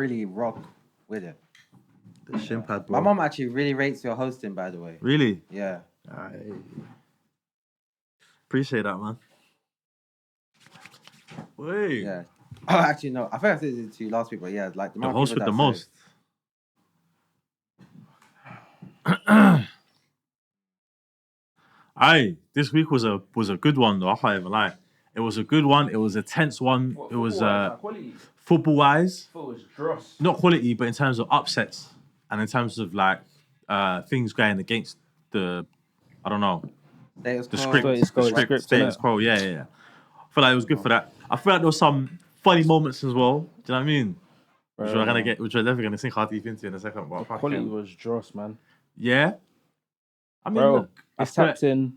really rock with it. The Shin Pad, My bro. mom actually really rates your hosting, by the way. Really? Yeah. I appreciate that, man. Wait. Yeah. Oh, actually, no. I think I said it to you last week, but yeah, like The host with the most. Aye, this week was a good one though. I can't even lie. It was a good one. It was a tense one. It was football wise. It was dross. Not quality, but in terms of upsets and in terms of like things going against the, I don't know, the script, status quo. Yeah. I feel like it was good for that. I feel like there was some funny moments as well. Do you know what I mean? Which we're definitely gonna sink our deep into in a second. But the quality was dross, man. Yeah. I mean, bro, look, I tapped in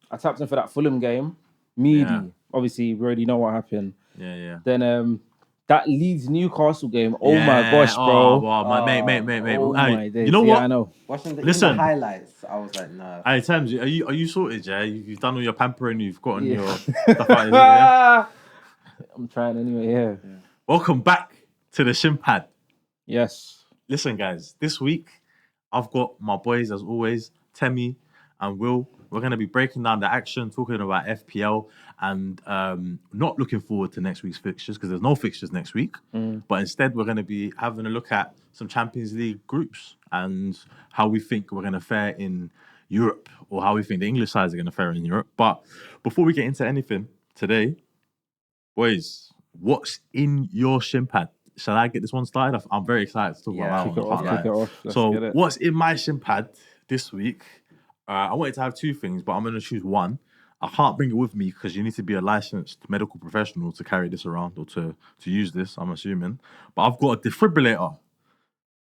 for that Fulham game. Meaty. Yeah. Obviously, we already know what happened. Yeah. Then that Leeds Newcastle game. Oh my gosh, bro. Oh, well, my mate. Oh my days. You know what? I know. Watching the highlights, I was like, nah. Hey, Thames, are you sorted? Yeah, you've done all your pampering. You've gotten your stuff out. Yeah? I'm trying anyway. Yeah. Welcome back to the Shin Pad. Yes. Listen, guys. This week, I've got my boys as always, Temi and Will. We're going to be breaking down the action, talking about FPL, and not looking forward to next week's fixtures because there's no fixtures next week. But instead, we're going to be having a look at some Champions League groups and how we think we're going to fare in Europe, or how we think the English sides are going to fare in Europe. But before we get into anything today, boys, what's in your Shin Pad? Shall I get this one started? I'm very excited to talk about that one. Kick it off. So, what's in my Shin Pad this week? I wanted to have two things, but I'm going to choose one. I can't bring it with me because you need to be a licensed medical professional to carry this around or to use this, I'm assuming. But I've got a defibrillator.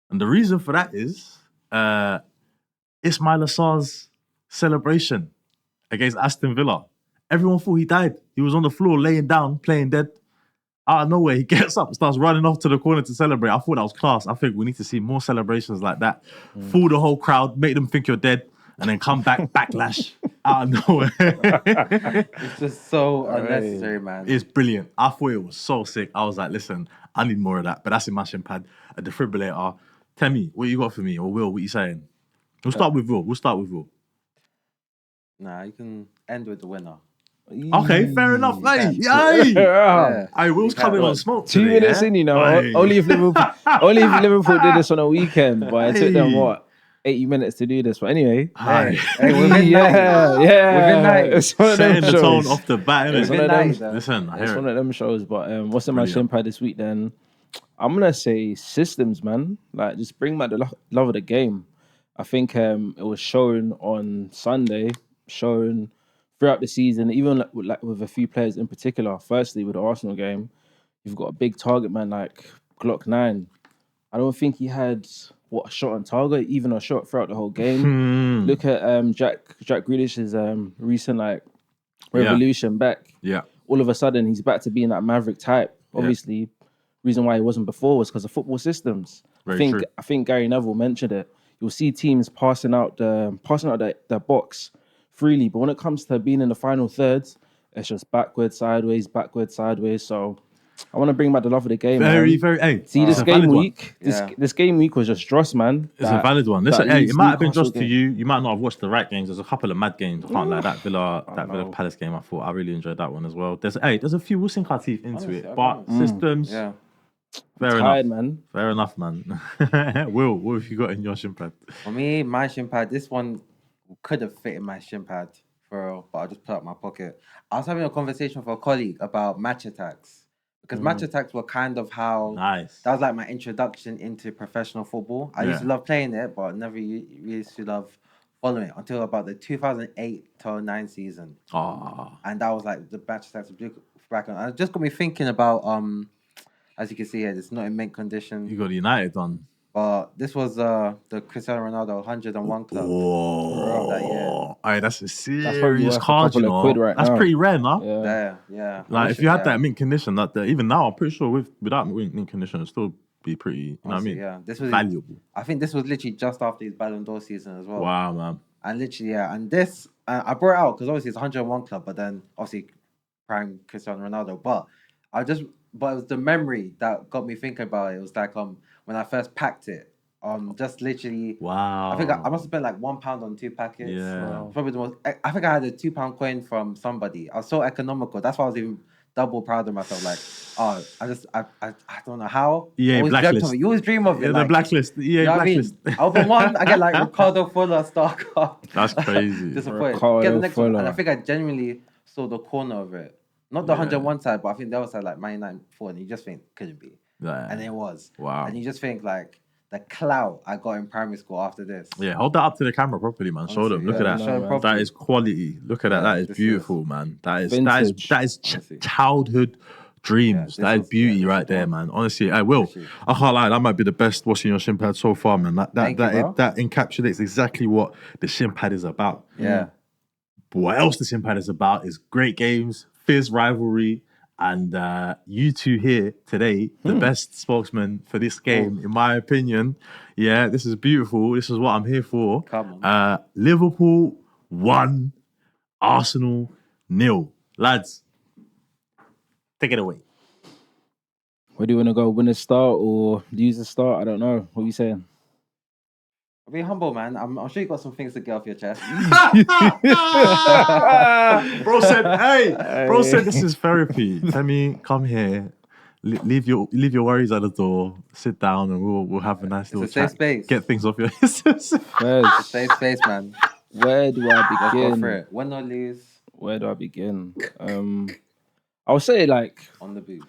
And the reason for that is Ismail Assar's celebration against Aston Villa. Everyone thought he died. He was on the floor laying down, playing dead. Out of nowhere, he gets up and starts running off to the corner to celebrate. I thought that was class. I think we need to see more celebrations like that. Fool the whole crowd, make them think you're dead, and then come back, backlash out of nowhere. It's just so unnecessary, man. It's brilliant. I thought it was so sick. I was like, listen, I need more of that. But that's in my Shin Pad. A defibrillator. Temi, what you got for me? Or Will, what you saying? We'll start with Will. Nah, you can end with the winner. Okay, fair enough. Hey, Will's coming on smoke. 2 minutes in, you know. Only if Liverpool did this on a weekend, but it took them 80 minutes to do this. But anyway, within 90. It's one of them setting the tone off the bat. It's one of them. Listen, It's one of them shows. But what's in my Shin Pad this week? Then I'm gonna say systems, man. Like just bring back the love of the game. I think it was shown on Sunday, shown throughout the season, even with a few players in particular. Firstly, with the Arsenal game, you've got a big target man like Glock 9. I don't think he had a shot on target, even a shot throughout the whole game. Look at Jack Grealish's recent revolution back. Yeah. All of a sudden, he's back to being that maverick type. Obviously, reason why he wasn't before was because of football systems. I think Gary Neville mentioned it. You'll see teams passing out the box freely, but when it comes to being in the final thirds, it's just backwards, sideways. So I want to bring back the love of the game. Very. This game week was just dross, man. It's a valid one. Listen, it might have been just to you. You might not have watched the right games. There's a couple of mad games. I can't lie. That Villa Palace game, I really enjoyed that one as well. There's a few. We'll sink our teeth into it, but systems. Yeah. Fair enough, man. Will, what have you got in your Shin Pad? For me, my Shin Pad, this one could have fit in my Shin Pad for real, but I just put it in my pocket. I was having a conversation with a colleague about match attacks because match attacks were kind of how that was like my introduction into professional football. I used to love playing it, but never used to love following it until about the 2008-09 season. And that was like the match attacks back on. It just got me thinking about as you can see here, it's not in mint condition. You got United on. But this was the Cristiano Ronaldo 101 club. Whoa. That year. Aye, that's a serious card, you know. That's pretty rare, no? Yeah. Like, if you had that mint condition, even now, I'm pretty sure without mint condition, it'd still be pretty, you know what I mean? Yeah. This was valuable. I think this was literally just after his Ballon d'Or season as well. Wow, man. And literally, and this, I brought it out because obviously it's 101 club, but then obviously prime Cristiano Ronaldo. But but it was the memory that got me thinking about it. It was like when I first packed it. Just literally. Wow. I think I must have spent like £1 on 2 packets. Yeah. Wow. Probably the most. I think I had a £2 coin from somebody. I was so economical. That's why I was even double proud of myself. Like, I don't know how. Yeah, I always dreamt of blacklist. it. You always dream of it. Yeah, like, the blacklist. Yeah, you know what I mean? blacklist. I open one, I get like Ricardo Fuller star card. That's crazy. Disappointed. Ricardo Get the next one, Fuller. and I think I genuinely saw the corner of it. Not the 101 side, but I think the other side, like 99-4, and you just think couldn't be, and it was. Wow. And you just think like the clout I got in primary school after this. Yeah, hold that up to the camera properly, man. Show them. Look at that. That is quality. Look at that. That is beautiful, man. That is childhood dreams. That is beauty right there, man. Honestly, I can't lie. That might be the best washing your shin pad so far, man. That encapsulates exactly what the shin pad is about. Yeah. But what else the shin pad is about is great games, fierce rivalry. And you two here today, the best spokesman for this game, in my opinion. Yeah, this is beautiful. This is what I'm here for. Come on. Liverpool 1, Arsenal 0. Lads, take it away. Where do you want to go? Win a start or lose a start? I don't know. What are you saying? Be humble, man. I'm sure you got some things to get off your chest. Bro said, this is therapy. Temi, come here. Leave your worries at the door. Sit down, and we'll have a nice little chat. Safe space. Get things off your. Safe space, man. Where do I begin? Let's go for it. Win or lose. Where do I begin? I would say like on the booth.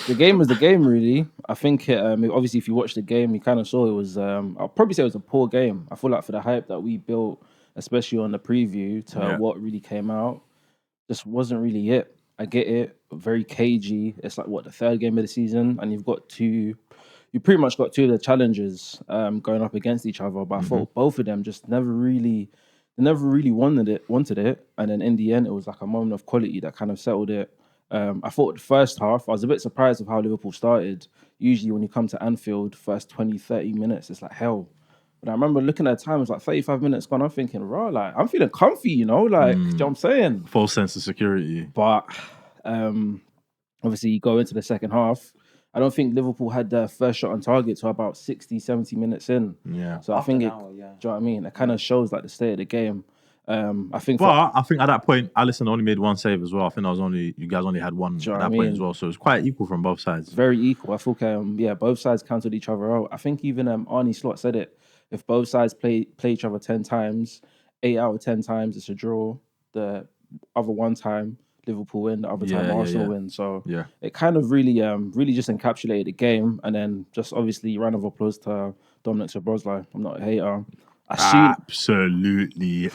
The game was the game, really. I think obviously if you watch the game, you kind of saw it was. I'll probably say it was a poor game. I feel like for the hype that we built, especially on the preview, to what really came out, just wasn't really it. I get it, very cagey. It's like the third game of the season, and you've got two. You pretty much got two of the challengers going up against each other, but I thought both of them just never really wanted it, and then in the end, it was like a moment of quality that kind of settled it. I thought the first half, I was a bit surprised of how Liverpool started. Usually when you come to Anfield, first 20, 30 minutes, it's like hell. But I remember looking at the time, it was like 35 minutes gone. I'm thinking, like, I'm feeling comfy, you know? Like, do you know what I'm saying? False sense of security. But obviously you go into the second half. I don't think Liverpool had their first shot on target to about 60, 70 minutes in. Yeah. So I think do you know what I mean? It kind of shows like the state of the game. I think at that point, Alisson only made one save as well. I think you guys only had one at that point as well. So it was quite equal from both sides. Very equal. I thought, both sides cancelled each other out. I think even Arnie Slot said it. If both sides play each other 10 times, 8 out of 10 times it's a draw. The other one time, Liverpool win. The other time, Arsenal win. So it kind of really just encapsulated the game. And then just obviously round of applause to Dominic Szoboszlai. I'm not a hater. Absolutely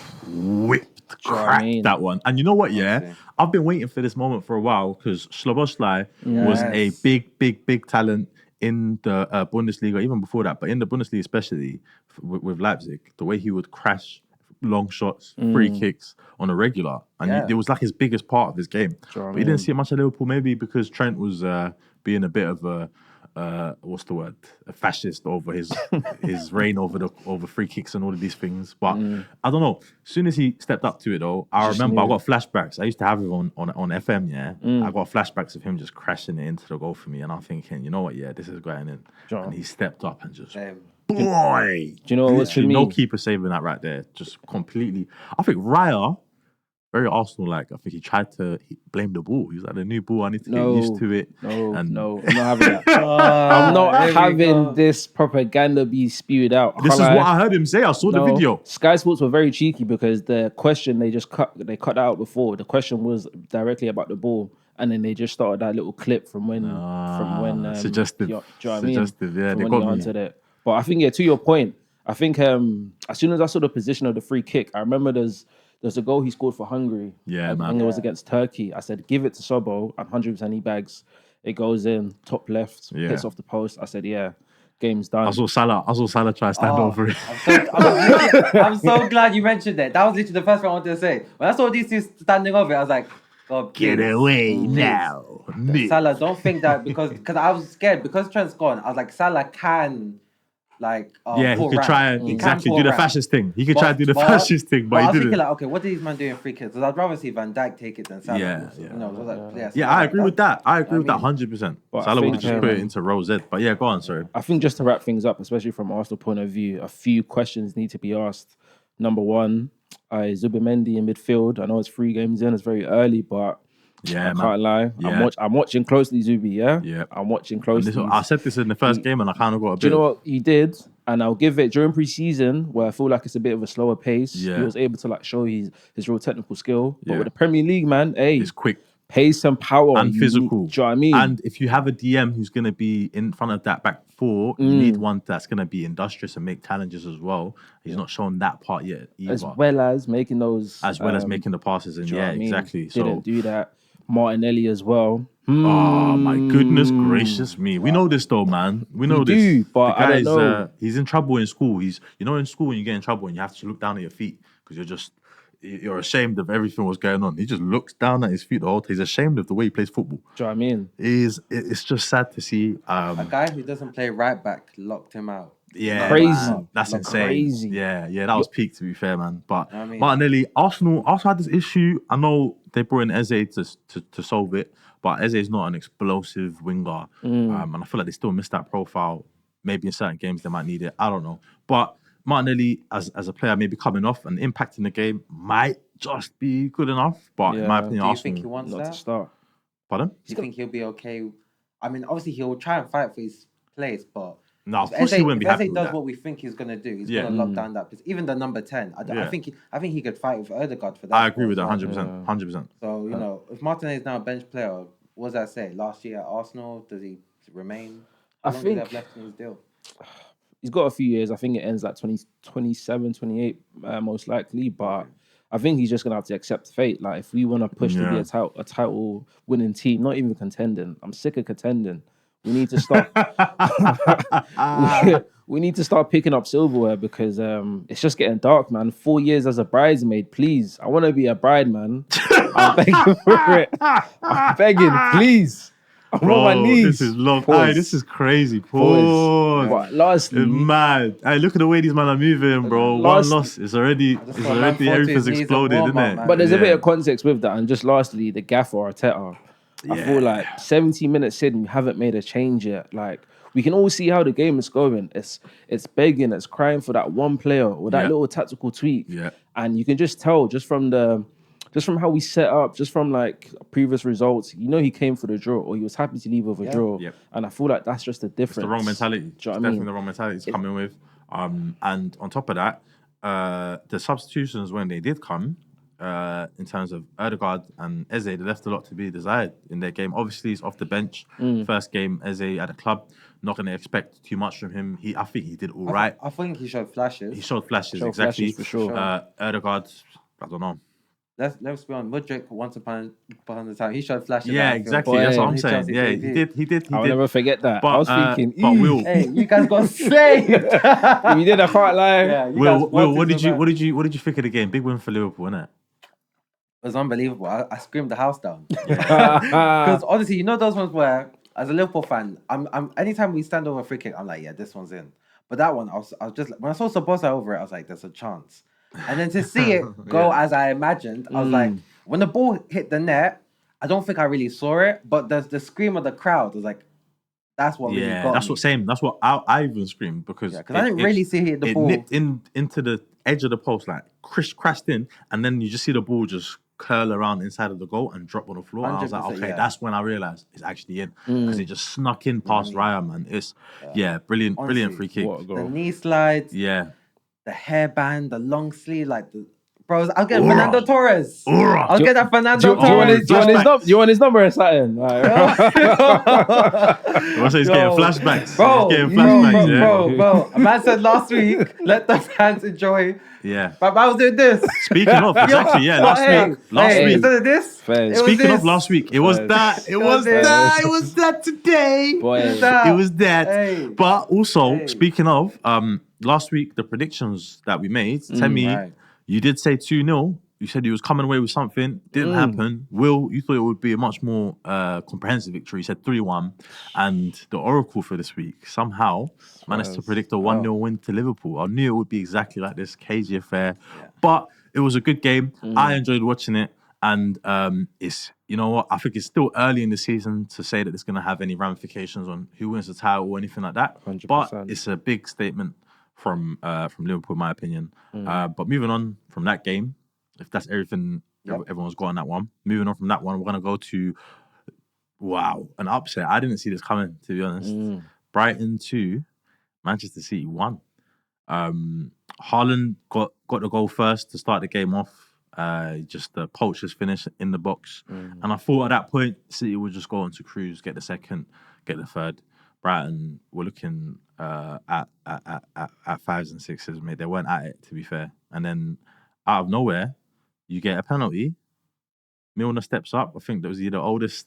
cracked that one. And you know what, I've been waiting for this moment for a while because Szoboszlai was a big talent in the Bundesliga, even before that, but in the Bundesliga especially with Leipzig, the way he would crash long shots, free kicks on a regular. And it was like his biggest part of his game. But he didn't see much of Liverpool, maybe because Trent was being a bit of a a fascist over his reign over free kicks and all of these things. But I don't know. As soon as he stepped up to it, though, I remember I got flashbacks. I used to have him on FM. I got flashbacks of him just crashing it into the goal for me, and I'm thinking, you know what? Yeah, this is going in. And he stepped up and just. Boy, do you know what's for me? No keeper saving that right there. Just completely. I think Raya. Very Arsenal-like. I think he tried to blame the ball. He was like, the new ball, I need to get used to it. No, I'm not having that. I'm not having this propaganda be spewed out. This is what I heard him say. I saw the video. Sky Sports were very cheeky because the question they cut out before. The question was directly about the ball, and then they just started that little clip from when suggestive. Do you know what I mean? Suggestive, yeah. They got answered it. But I think to your point, I think as soon as I saw the position of the free kick, I remember there's a goal he scored for Hungary. Yeah, man. I think it was against Turkey. I said, give it to Sobo at 100% he bags. It goes in, top left, hits off the post. I said, game's done. I saw Salah try to stand over it. I'm so glad you mentioned that. That was literally the first thing I wanted to say. When I saw these two standing over it, I was like, God, get away now. Salah, don't think that because I was scared. Because Trent's gone, I was like, Salah can like he pull could rank. try and He can exactly pull do the rank. fascist thing. He could try and do the fascist thing, but I he was didn't. thinking like, okay, what did this man do in free kicks? Because I'd rather see Van Dijk take it than Salah. I agree with that. I agree with that 100%. But Salah I would have think, just put it into row Z. But yeah, go on, sorry. I think just to wrap things up, especially from Arsenal point of view, a few questions need to be asked. Number one, Zubimendi in midfield. I know it's 3 games in, it's very early, but I can't lie. Yeah. I'm watching closely, Zubi, Yeah. I'm watching closely. I said this in the first game and I kind of got a bit. Do you know what he did? And I'll give it during pre-season where I feel like it's a bit of a slower pace. Yeah. He was able to like show his real technical skill. But Yeah. with the Premier League, man, It's quick pace and power and physical. Do you know what I mean? And if you have a DM who's going to be in front of that back four, you need one that's going to be industrious and make challenges as well. He's not shown that part yet either. As well as making those... As well as making the passes. And yeah, exactly. Didn't do that. Martinelli as well. Oh my goodness gracious me! We know this though, man. We know this. Do, but the I don't know. He's in trouble in school. In school when you get in trouble and you have to look down at your feet because you're ashamed of everything what's going on. He just looks down at his feet the whole time. He's ashamed of the way he plays football. Do you know what I mean? It's just sad to see. A guy who doesn't play right back locked him out. Yeah, crazy. That's insane. Crazy. Yeah, that was peak to be fair, man. But Martinelli, Arsenal had this issue. I know they brought in Eze to solve it, but Eze is not an explosive winger, and I feel like they still miss that profile. Maybe in certain games they might need it. I don't know, but Martinelli as a player maybe coming off and impacting the game might just be good enough. But in my opinion, do you Arsenal think he wants Not that? to start. Pardon? Do you think he'll be okay? I mean, obviously he'll try and fight for his place, but No, of course he wouldn't be happy with does that. what we think he's gonna do, he's gonna lock down that place. Even the number 10, I think he could fight with Odegaard for that. I agree with that 100%. 100%. So if Martinelli is now a bench player, what does that say? Last year at Arsenal, does he remain? How long does he have left in his deal? He's got a few years. I think it ends like 27, 28, most likely. But I think he's just gonna have to accept fate. Like if we want to push to be a title winning team, not even contending. I'm sick of contending. We need to start. we need to start picking up silverware because it's just getting dark, man. 4 years as a bridesmaid, please. I want to be a bride, man. I'm begging for it. I'm begging, please. I'm on my knees. This is long. Aye, this is crazy. Pause. But lastly, it's mad. Hey, look at the way these men are moving, bro. One loss. It's already everything's exploded, isn't it? But there's a bit of context with that. And just lastly, the gaffer Arteta. I feel like 70 minutes in, we haven't made a change yet. Like we can all see how the game is going. It's begging, it's crying for that one player or that little tactical tweak. Yeah. And you can just tell just from how we set up, just from like previous results, he came for the draw or he was happy to leave with a draw. Yep. And I feel like that's just the difference. It's the wrong mentality. Do you know what I Definitely mean? the wrong mentality it's coming with. And on top of that, the substitutions when they did come, in terms of Odegaard and Eze, they left a lot to be desired in their game. Obviously, he's off the bench. First game, Eze at the club. Not going to expect too much from him. I think he did all right. I think he showed flashes. He showed flashes, exactly. Flashes for sure. Odegaard, I don't know. Let's be honest. Mudryk, once upon a time, he showed flashes. Yeah, exactly. That's what I'm saying. Yeah, he did. I'll never forget that. But, I was thinking, but Will, hey, you guys got saved. you did. I can't lie. Yeah, Will, what did you think of the game? Big win for Liverpool, innit? It was unbelievable. I screamed the house down. Because honestly, those ones where, as a Liverpool fan, I'm anytime we stand over a free kick, I'm like, yeah, this one's in. But that one, I was just when I saw Sabosa over it, I was like, there's a chance. And then to see it go as I imagined, I was like, when the ball hit the net, I don't think I really saw it, but the scream of the crowd was like, that's what really got that's me. what same. That's what I even screamed because I didn't really see the ball. It nipped into the edge of the post, like crashed in, and then you just see the ball just curl around inside of the goal and drop on the floor. And I was like, okay, that's when I realized it's actually in because it just snuck in past Raya, man. It's brilliant, honestly, brilliant free kick. What a goal. The knee slides, the hairband, the long sleeve, like the. Bros, I'll get Fernando Torres. I'll get that Fernando Torres. Do you want his number or something? Like, he's getting flashbacks. Bro, he's getting flashbacks. Bro. A man said last week, let the fans enjoy. Yeah. But I was doing this. Speaking of, exactly, last week. Instead of this, speaking of last week, it was that. It was that today. Boy, it was that. Hey. But also, speaking of, last week, the predictions that we made, Temi, you did say 2-0. you said he was coming away with something. Didn't happen. Will, you thought it would be a much more comprehensive victory. You said 3-1. And the oracle for this week somehow managed to predict a 1-0 win to Liverpool. I knew it would be exactly like this cagey affair. Yeah. But it was a good game. I enjoyed watching it. And it's, you know what, I think it's still early in the season to say that it's going to have any ramifications on who wins the title or anything like that. 100%. But it's a big statement from Liverpool, in my opinion. But moving on from that game, if that's everything everyone's got on that one, moving on from that one, we're going to go to, an upset. I didn't see this coming, to be honest. Brighton 2, Manchester City 1. Haaland got the goal first to start the game off. Just the poacher's finish in the box. And I thought at that point, City would just go on to cruise, get the second, get the third. Brighton were looking at fives and sixes, mate. They weren't at it, to be fair. And then out of nowhere, you get a penalty. Milner steps up. I think that was the oldest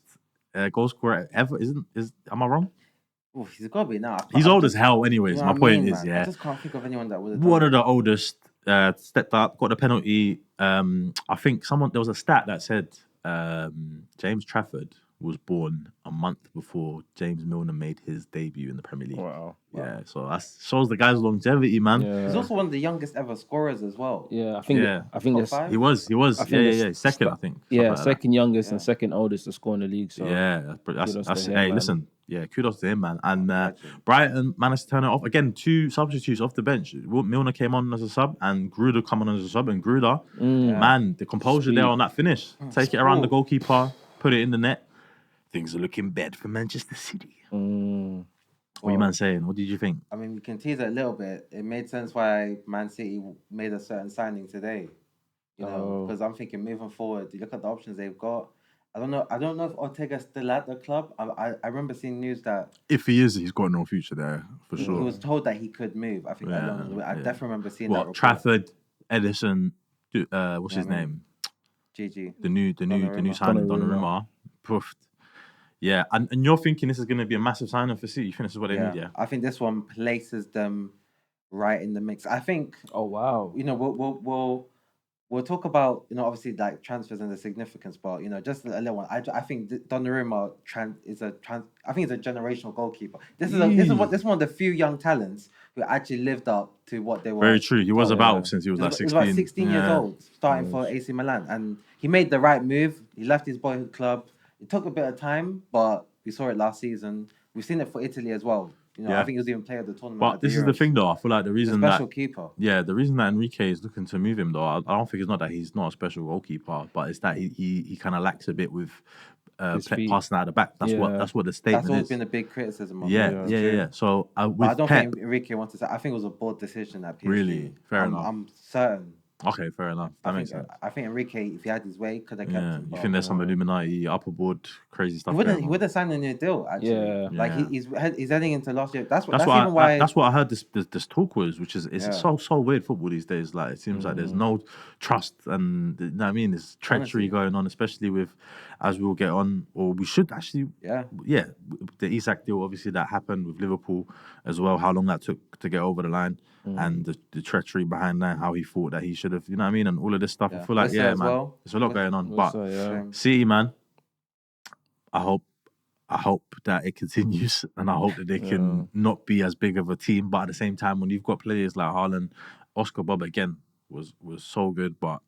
goal scorer ever. Am I wrong? Ooh, he's got to be now. He's old as hell, anyways. My point is, I just can't think of anyone that would have. One of the oldest stepped up, got the penalty. I think there was a stat that said James Trafford was born a month before James Milner made his debut in the Premier League. Wow. Yeah, so that shows the guy's longevity, man. Yeah. He's also one of the youngest ever scorers as well. Yeah, I think that's, he was. Second, I think. Yeah, second youngest and second oldest to score in the league. So that's hey, listen. Yeah, kudos to him, man. And Brighton managed to turn it off. Again, 2 substitutes off the bench. Milner came on as a sub and Gruder come on as a sub. And Gruder, man, the composure there on that finish. Take it around the goalkeeper, put it in the net. Things are looking bad for Manchester City. What are you man saying? What did you think? I mean, we can tease it a little bit. It made sense why Man City made a certain signing today. You know, because I'm thinking moving forward, you look at the options they've got. I don't know if Ortega's still at the club. I remember seeing news that if he is, he's got no future there for sure. He was told that he could move. I think I definitely remember seeing that. Report. Trafford, Edison, what's his name? GG. The new signing, Donnarumma. Poofed. Yeah, and you're thinking this is going to be a massive signing for City. You think this is what they need? Yeah, I think this one places them right in the mix. I think. Oh wow! You know, we'll talk about, you know, obviously like transfers and the significance, but you know, just a little one. I think Donnarumma is a generational goalkeeper. This is one of the few young talents who actually lived up to what they were. Very true. He was about since he was like 16. He was about 16 years old, starting for AC Milan, and he made the right move. He left his boyhood club. It took a bit of time, but we saw it last season. We've seen it for Italy as well. You know, I think he was even player of the tournament. But this is the thing, though. I feel like the reason keeper. Yeah, the reason that Enrique is looking to move him, though, I don't think it's not that he's not a special goalkeeper, but it's that he kind of lacks a bit with passing out of the back. That's what the statement is. That's always been a big criticism of him. Yeah. So with I don't think Enrique wants to say. I think it was a board decision at PSG. Really? Fair enough. I'm certain. Okay, fair enough. That makes sense. I think Enrique, if he had his way, could have kept him. You think there's some Illuminati upper board crazy stuff? He would have signed a new deal. Actually, like he's heading into last year. That's what I heard. This talk was, which is it's so weird football these days. Like it seems like there's no trust, and you know what I mean, there's treachery going on, especially with as we will get on, or we should actually. The Isak deal, obviously, that happened with Liverpool as well. How long that took to get over the line. And the treachery behind that, how he thought that he should have, you know what I mean, and all of this stuff. I feel like, man, there's a lot going on. But City, man, I hope that it continues, and I hope that they can not be as big of a team. But at the same time, when you've got players like Haaland, Oscar Bob again was so good, but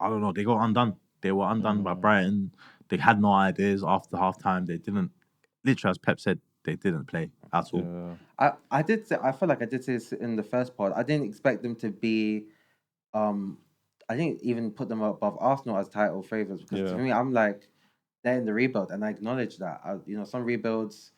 I don't know, they got undone. They were undone by Brighton. They had no ideas after half time. They didn't, literally, as Pep said, they didn't play at all. I did say, I feel like I did say this in the first part. I didn't expect them to be I didn't even put them above Arsenal as title favourites, because to me, I'm like, they're in the rebuild, and I acknowledge that. You know, some rebuilds,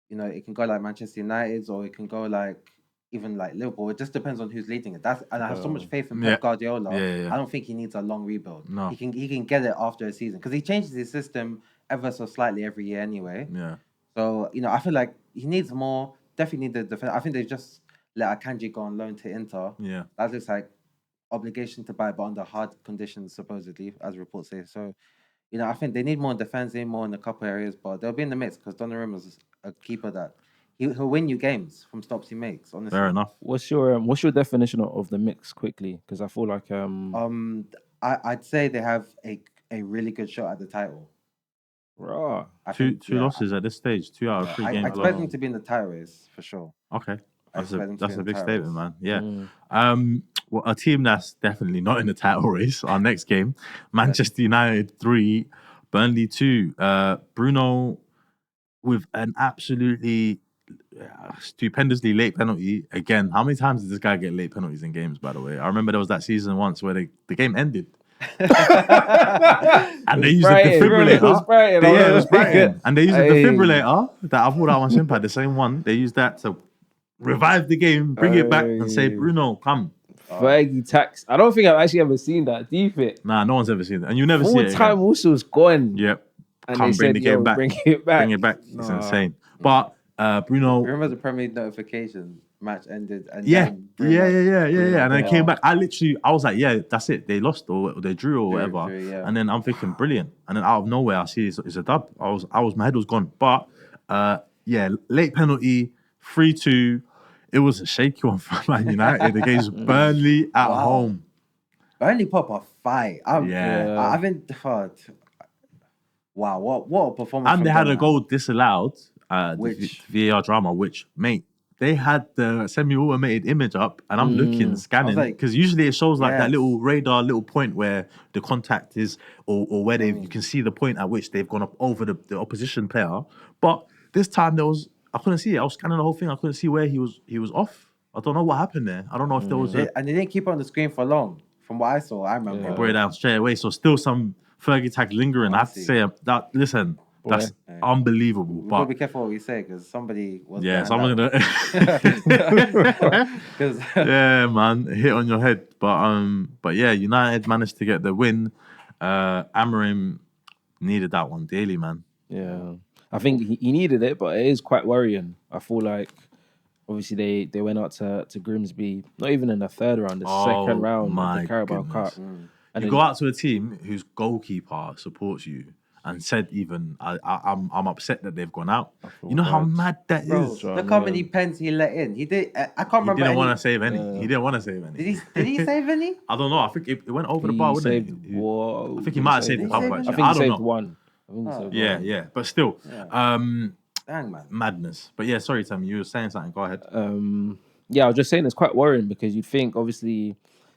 you know, it can go like Manchester United's, or it can go like even like Liverpool. It just depends on who's leading it. And I have so much faith in Pep Guardiola. I don't think he needs a long rebuild. No. He can get it after a season, because he changes his system ever so slightly every year anyway. Yeah. So, you know, I feel like he needs more. Definitely need the defense. I think they just let Akanji go on loan to Inter. Yeah. That looks like obligation to buy, but under hard conditions, supposedly, as reports say. So, you know, I think they need more in defense, they need more in a couple areas, but they'll be in the mix, because Donnarumma is a keeper that he'll win you games from stops he makes, honestly. Fair enough. What's your definition of the mix quickly? Because I feel like I'd say they have a really good shot at the title. Raw. Two losses at this stage, 2 out of 3 I games. expect them to be in the title race for sure. Okay. That's a big title statement, race. man. Yeah. Well, a team that's definitely not in the title race, our next game, Manchester United 3, Burnley 2. Bruno with an absolutely stupendously late penalty. Again, how many times did this guy get late penalties in games, by the way? I remember there was that season once where the game ended. And they used a defibrillator. It was Brighton. And they used a defibrillator that I pulled out on Shin Pad, the same one. They used that to revive the game, bring it back, and say, Bruno, come. Fergie tax. I don't think I've actually ever seen that. Do you fit? Nah, no one's ever seen that. And you never see it again. Time also was gone. Yep. And Come they bring said, the game back. Bring it back. Bring it back. It's insane. But Bruno... Remember the Premier League notification? Match ended. And Yeah. Bruno And then came back. I was like, yeah, that's it. They lost or they drew or whatever. And then I'm thinking, brilliant. And then out of nowhere, I see it's a dub. My head was gone. But late penalty, 3-2. It was a shaky one for Man United against Burnley at home. Burnley put up a fight. I haven't heard. Wow, what a performance! And they had a goal disallowed, which the VAR drama, which, mate, they had the semi-automated image up, and I'm looking, scanning, because usually it shows like that little radar, little point where the contact is, or where you can see the point at which they've gone up over the opposition player. But this time I couldn't see it. I was scanning the whole thing. I couldn't see where he was off. I don't know what happened there. I don't know if there was and they didn't keep it on the screen for long. From what I saw, I remember. They brought it down straight away. So still some Fergie tag lingering. I have to say that. Listen, that's unbelievable. We've but got to be careful what we say because somebody was. Yeah, someone gonna. Because yeah, man, hit on your head. But yeah, United managed to get the win. Amorim needed that one daily, man. Yeah, I think he needed it, but it is quite worrying. I feel like obviously they went out to Grimsby, not even in the third round, the second round of the Carabao Cup. And you go out to a team whose goalkeeper supports you and said even I'm upset that they've gone out. You know how mad that is. Look how many pens he let in. He did. I can't remember. He didn't want to save any. He didn't want to save any. Did he save any? I don't know. I think it went over the bar, wouldn't it? I think he might have saved a couple. I think he saved one. Yeah. But still, Dang, man. Madness. But yeah, sorry, Temi, you were saying something. Go ahead. I was just saying it's quite worrying because you'd think, obviously,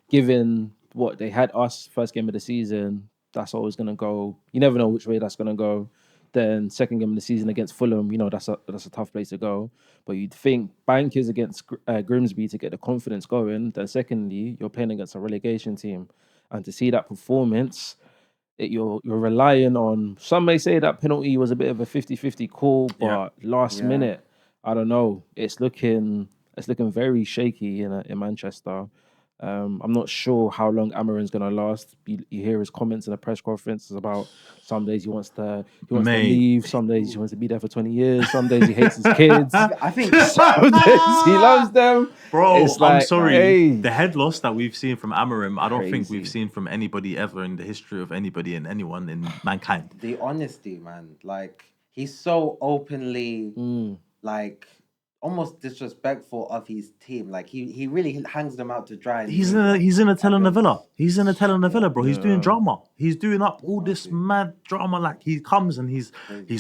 given what they had us first game of the season, that's always going to go. You never know which way that's going to go. Then second game of the season against Fulham, that's a tough place to go. But you'd think bankers against Grimsby to get the confidence going. Then secondly, you're playing against a relegation team, and to see that performance, you're relying on. Some may say that penalty was a bit of a 50-50 call, but last minute, I don't know. It's looking very shaky in Manchester. I'm not sure how long Amorim's going to last. You hear his comments in the press conferences about some days he wants to leave, some days he wants to be there for 20 years, some days he hates his kids. I think some days he loves them. Bro, it's like, I'm sorry. Hey. The head loss that we've seen from Amorim, I don't think Crazy. we've seen from anybody ever in the history of anybody and anyone in mankind. The honesty, man. Like, he's so openly, almost disrespectful of his team. Like he really hangs them out to dry. He's in a telenovela. He's in a telenovela, bro. He's doing drama. He's doing up all this mad drama. Like he comes and he's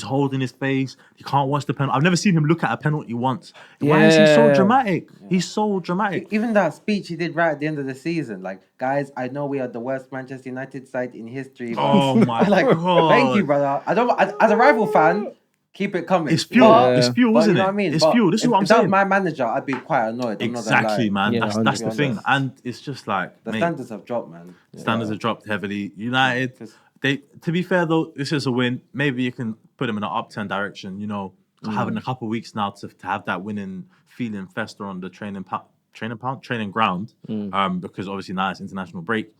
holding his face. He can't watch the penalty. I've never seen him look at a penalty once. Why is he so dramatic? Yeah. He's so dramatic. Even that speech he did right at the end of the season, like, guys, I know we are the worst Manchester United side in history. Oh my god! Thank you, brother. I don't. As a rival fan. Keep it coming. It's fuel. It's fuel, isn't it? You know what I mean? It's fuel. This is what I'm saying. If that saying. was my manager, I'd be quite annoyed. Exactly, man. Yeah, that's the thing. And it's just like... The standards have dropped, man. Standards have dropped heavily. United, to be fair though, this is a win. Maybe you can put them in an upturn direction, having a couple of weeks now to have that winning feeling fester on the training ground, because obviously now it's international break.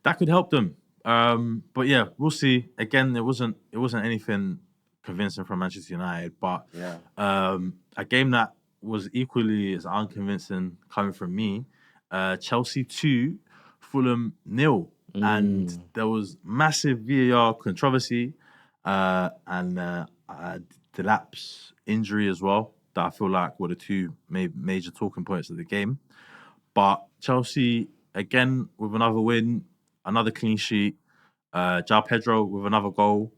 That could help them. But yeah, we'll see. Again, it wasn't anything convincing from Manchester United, but a game that was equally as unconvincing coming from me. Chelsea 2, Fulham 0, and there was massive VAR controversy and Delap's injury as well. That I feel like were the two major talking points of the game. But Chelsea again with another win. another clean sheet. João Pedro with another goal.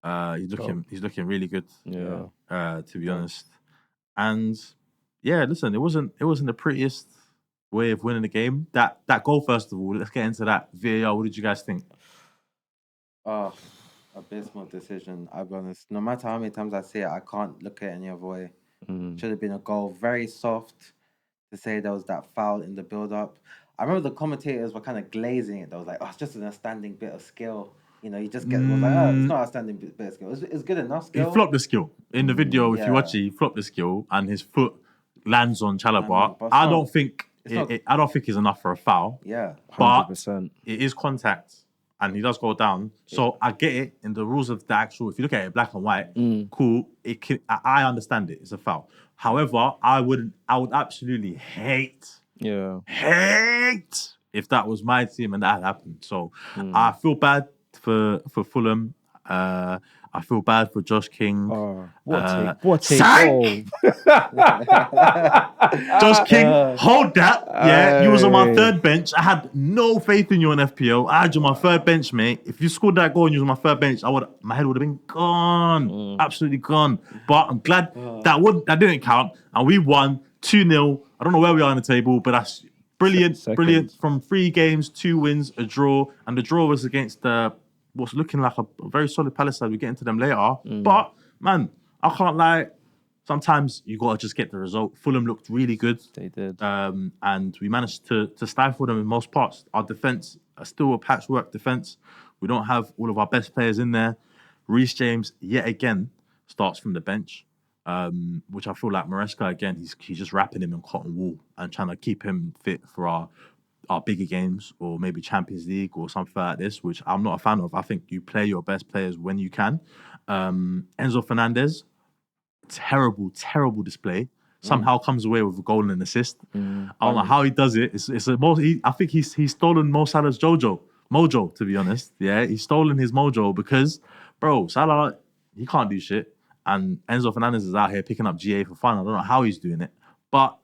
He's looking really good. Yeah. To be honest. And yeah, listen, it wasn't the prettiest way of winning the game. That goal, first of all, let's get into that. VAR, what did you guys think? Oh, abysmal decision. I'll be honest. No matter how many times I see it, I can't look at it any other way. Should have been a goal. Very soft to say there was that foul in the build-up. I remember the commentators were kind of glazing it. They was like, "Oh, it's just an outstanding bit of skill." You know, you just get. It was like, "Oh, it's not an outstanding bit of skill. It's good enough skill." He flopped the skill in the video. If you watch it, he flopped the skill, and his foot lands on Chalobah. I don't think it's enough for a foul. Yeah, 100%. But it is contact, and he does go down. So I get it in the rules of the actual. If you look at it black and white, cool. I understand it. It's a foul. However, I would absolutely hate if that was my team and that had happened. So I feel bad for Fulham. I feel bad for Josh King. What a Josh King, hold that. Yeah, you was on my third bench. I had no faith in you on FPL. I had you on my third bench, mate. If you scored that goal and you was on my third bench, my head would have been gone. Absolutely gone. But I'm glad that didn't count. And we won 2-0. I don't know where we are on the table, but that's brilliant. Brilliant. From 3 games, 2 wins, a draw. And the draw was against what's looking like a very solid Palace side. We get into them later. But, man, I can't lie. Sometimes you got to just get the result. Fulham looked really good. They did. And we managed to stifle them in most parts. Our defence is still a patchwork defence. We don't have all of our best players in there. Reece James, yet again, starts from the bench, which I feel like Maresca, again, he's just wrapping him in cotton wool and trying to keep him fit for our bigger games or maybe Champions League or something like this, which I'm not a fan of. I think you play your best players when you can. Enzo Fernandez, terrible display. Somehow comes away with a goal and an assist. I don't know how he does it. I think he's stolen Mo Salah's mojo, to be honest. Yeah, he's stolen his mojo because, bro, Salah, he can't do shit. And Enzo Fernandez is out here picking up GA for fun. I don't know how he's doing it. But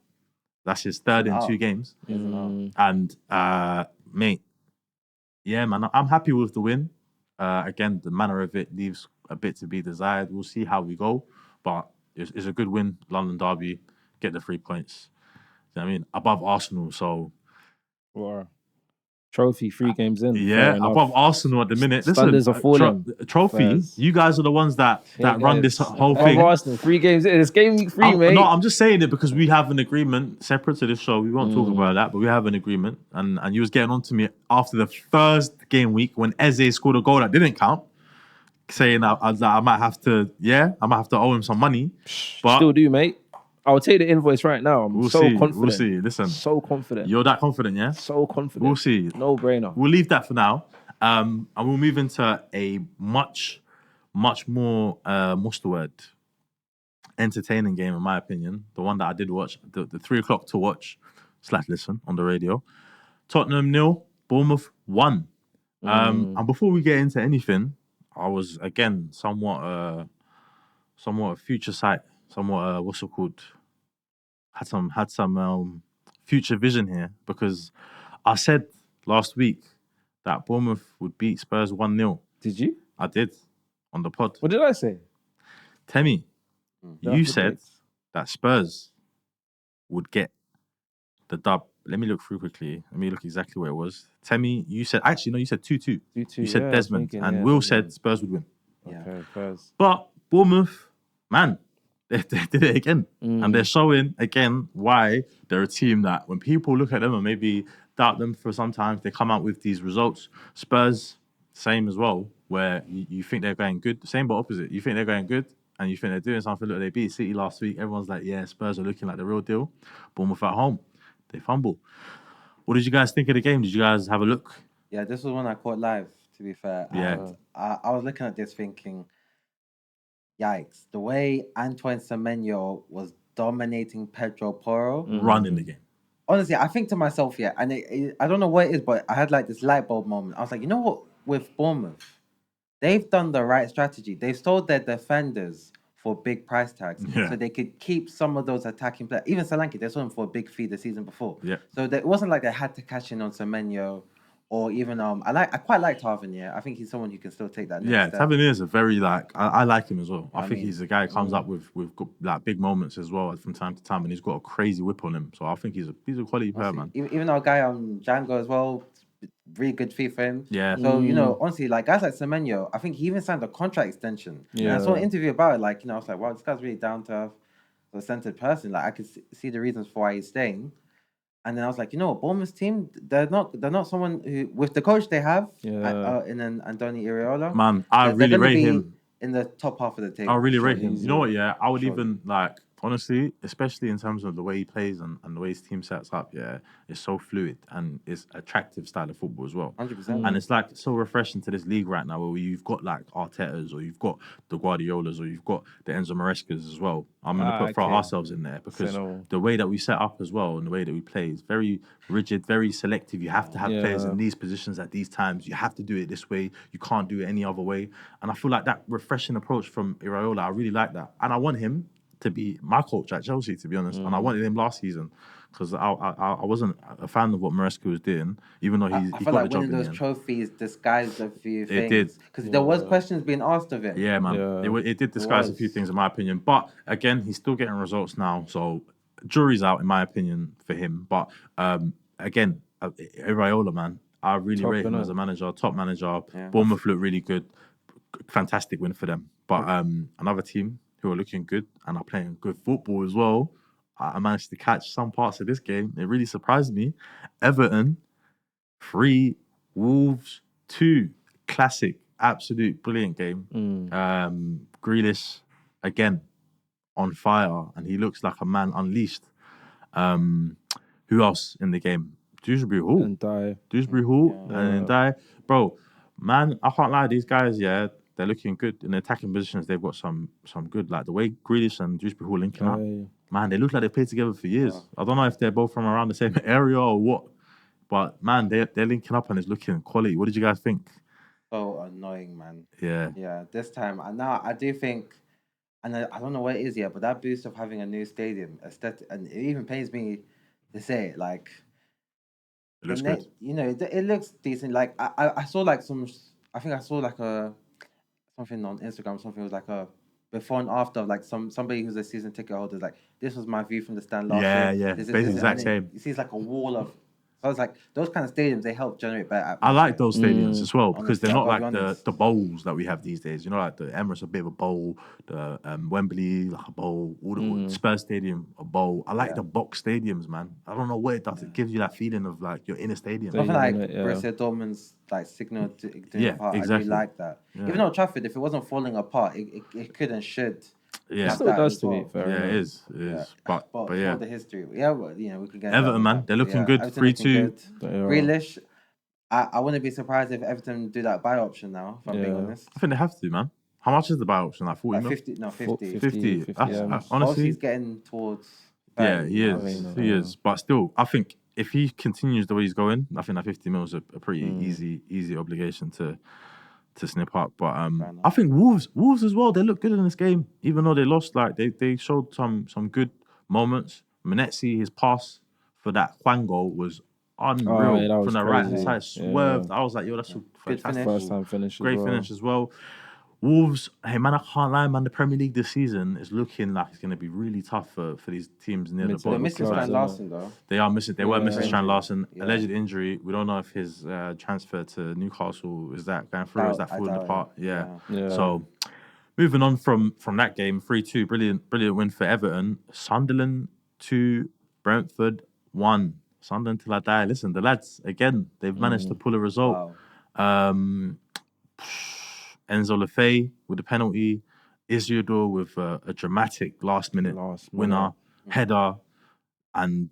that's his third in 2 games. And, mate, yeah, man, I'm happy with the win. Again, the manner of it leaves a bit to be desired. We'll see how we go. But it's a good win, London derby. Get the 3 points. You know what I mean? Above Arsenal, so... Trophy, 3 games in. Yeah, above Arsenal at the minute. Standards are falling. Trophy, you guys are the ones that run this whole thing. Above Arsenal, 3 games in. It's game week 3, mate. No, I'm just saying it because we have an agreement separate to this show. We won't talk about that, but we have an agreement. And you was getting on to me after the first game week when Eze scored a goal that didn't count, saying I might have to owe him some money. But still do, mate. I'll take the invoice right now. I'm confident. We'll see. Listen. So confident. You're that confident, yeah? So confident. We'll see. No brainer. We'll leave that for now. And we'll move into a much more, what's the word? Entertaining game, in my opinion. The one that I did watch, the 3 o'clock to watch / listen on the radio. Tottenham 0, Bournemouth 1. And before we get into anything, I was, again, somewhat a future sight. Somewhat, what's it called? Had some future vision here because I said last week that Bournemouth would beat Spurs 1-0. Did you? I did on the pod. What did I say? Temi, you said that Spurs would get the dub. Let me look through quickly. Let me look exactly where it was. Temi, you said 2-2. You said Desmond, and Will said Spurs would win. Okay, Spurs. But Bournemouth, man. They did it again. And they're showing, again, why they're a team that when people look at them and maybe doubt them for sometimes, they come out with these results. Spurs, same as well, where you think they're going good. Same but opposite. You think they're going good and you think they're doing something. Look, they beat City last week. Everyone's like, yeah, Spurs are looking like the real deal. Bournemouth at home. They fumble. What did you guys think of the game? Did you guys have a look? Yeah, this was one I caught live, to be fair. Yeah. And I was looking at this thinking... Yikes. The way Antoine Semenyo was dominating Pedro Porro. Running the game. Honestly, I think to myself, yeah, and I don't know what it is, but I had like this light bulb moment. I was like, you know what? With Bournemouth, they've done the right strategy. They've sold their defenders for big price tags so they could keep some of those attacking players. Even Solanke, they sold him for a big fee the season before. Yeah. So it wasn't like they had to cash in on Semenyo or even I quite like Tarvin. Yeah, I think he's someone who can still take that next Yeah, step. Tavernier is a very I like him as well. I think mean, he's a guy who comes up with like big moments as well from time to time, and he's got a crazy whip on him. So I think he's a quality player, man. Even our guy Django as well, really good fee for him. Yeah. So honestly, like guys like Semenyo, I think he even signed a contract extension. Yeah. And I saw an interview about it. Like I was like, wow, this guy's really down to earth, a centered person. Like I could see the reasons for why he's staying. And then I was like, Bournemouth team, they're not someone who, with the coach they have, in an Andoni Iraola. Man, I really rate him in the top half of the table. I really rate him. You know what? Yeah, I would even like honestly, especially in terms of the way he plays and the way his team sets up. Yeah, it's so fluid and it's attractive style of football as well. 100%. And it's like so refreshing to this league right now, where you've got like Artetas or you've got the Guardiolas or you've got the Enzo Marescas as well. I'm gonna throw ourselves in there because the way that we set up as well and the way that we play is very rigid, very selective. You have to have players in these positions at these times. You have to do it this way. You can't do it any other way. And I feel like that refreshing approach from Iraola, I really like that. And I want him to be my coach at Chelsea, to be honest. And I wanted him last season because I wasn't a fan of what Maresca was doing, even though he feel got like the job winning in those the end. trophies disguised a few things. It did. Because there was questions being asked of him. Yeah, man. It did disguise a few things, in my opinion. But again, he's still getting results now. So jury's out, in my opinion, for him. But again, Iraola, man, I really rate him as a manager, top manager. Yeah. Bournemouth look really good. Fantastic win for them. But another team who are looking good and are playing good football as well. I managed to catch some parts of this game. It really surprised me. Everton 3, Wolves 2. Classic, absolute brilliant game. Grealish again on fire, and he looks like a man unleashed. Who else in the game? Dewsbury Hall. And Die. Bro, man, I can't lie. These guys, they're looking good in the attacking positions. They've got some good, like the way Grealish and Dewsbury Hall linking up. Man, they look like they played together for years. I don't know if they're both from around the same area or what, but man, they're linking up and it's looking quality. What did you guys think? So annoying, man. Yeah. This time, and now I do think, and I don't know what it is yet, but that boost of having a new stadium, aesthetic, and it even pains me to say it, like. It looks good. It looks decent. Like I saw like I think I saw like something on Instagram. Something was like a before and after of like somebody who's a season ticket holder. Like, this was my view from the stand last year. Yeah. Basically the exact same. You see, it's like a wall of. So it's like those kind of stadiums, they help generate better atmosphere. I like those stadiums as well because they're not like the bowls that we have these days. You know, like the Emirates a bit of a bowl, the Wembley like a bowl, all the Spurs Stadium a bowl. I like the box stadiums, man. I don't know what it does. It gives you that feeling of like you're in a stadium. Something like Borussia Dortmund's like signal to apart. Exactly. I really like that. Yeah. Even though Trafford, if it wasn't falling apart, it could and should. Yeah, it still does to me. Yeah, it is. But yeah, the history. Yeah, well, we could get Everton, man. They're looking good. 3-2. Grealish. I wouldn't be surprised if Everton do that buy option now. If I'm being honest, I think they have to, man. How much is the buy option? Like 40 50? No, 50. 50. Honestly, he's getting towards. Yeah, he is. He is. But still, I think if he continues the way he's going, I think that 50 mil is a pretty easy obligation to snip up. But I think Wolves as well, they look good in this game, even though they lost. Like they showed some good moments. Menetzi, his pass for that Juan goal was unreal from the right hand side, swerved. I was like, yo, that's a fantastic first time finish. Great finish as well. Wolves, hey man, I can't lie, man. The Premier League this season is looking like it's going to be really tough for these teams near the bottom. They're missing Strand Larsen though. They are missing. They were missing Strand Larsen. Alleged injury. We don't know if his transfer to Newcastle is that going through. Is that falling apart? Yeah. So moving on from that game, 3-2, brilliant win for Everton. Sunderland 2, Brentford 1. Sunderland till I die. Listen, the lads again. They've managed to pull a result. Wow. Enzo Lefebvre with the penalty, Isidore with a dramatic last-minute winner, header, and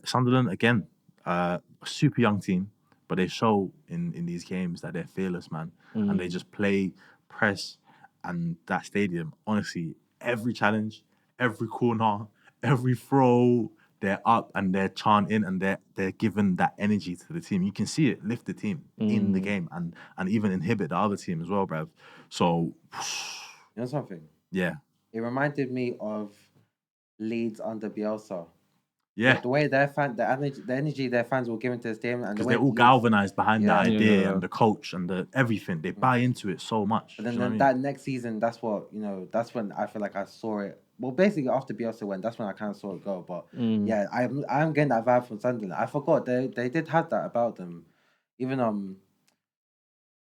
Sunderland, again, a super young team, but they show in these games that they're fearless, man, and they just play, press, and that stadium, honestly, every challenge, every corner, every throw, they're up and they're chanting and they're giving that energy to the team. You can see it lift the team in the game and even inhibit the other team as well, bruv. So, you know something? Yeah. It reminded me of Leeds under Bielsa. Yeah. The way the energy their fans will give into the stadium, and because they're all galvanized behind the idea Yeah. and the coach and the everything. They buy into it so much. But then, do you know what I mean? that next season, that's what that's when I feel like I saw it. Well, basically after Bielsa went, that's when I kind of saw it go. But yeah, I'm getting that vibe from Sunderland. I forgot they did have that about them. Even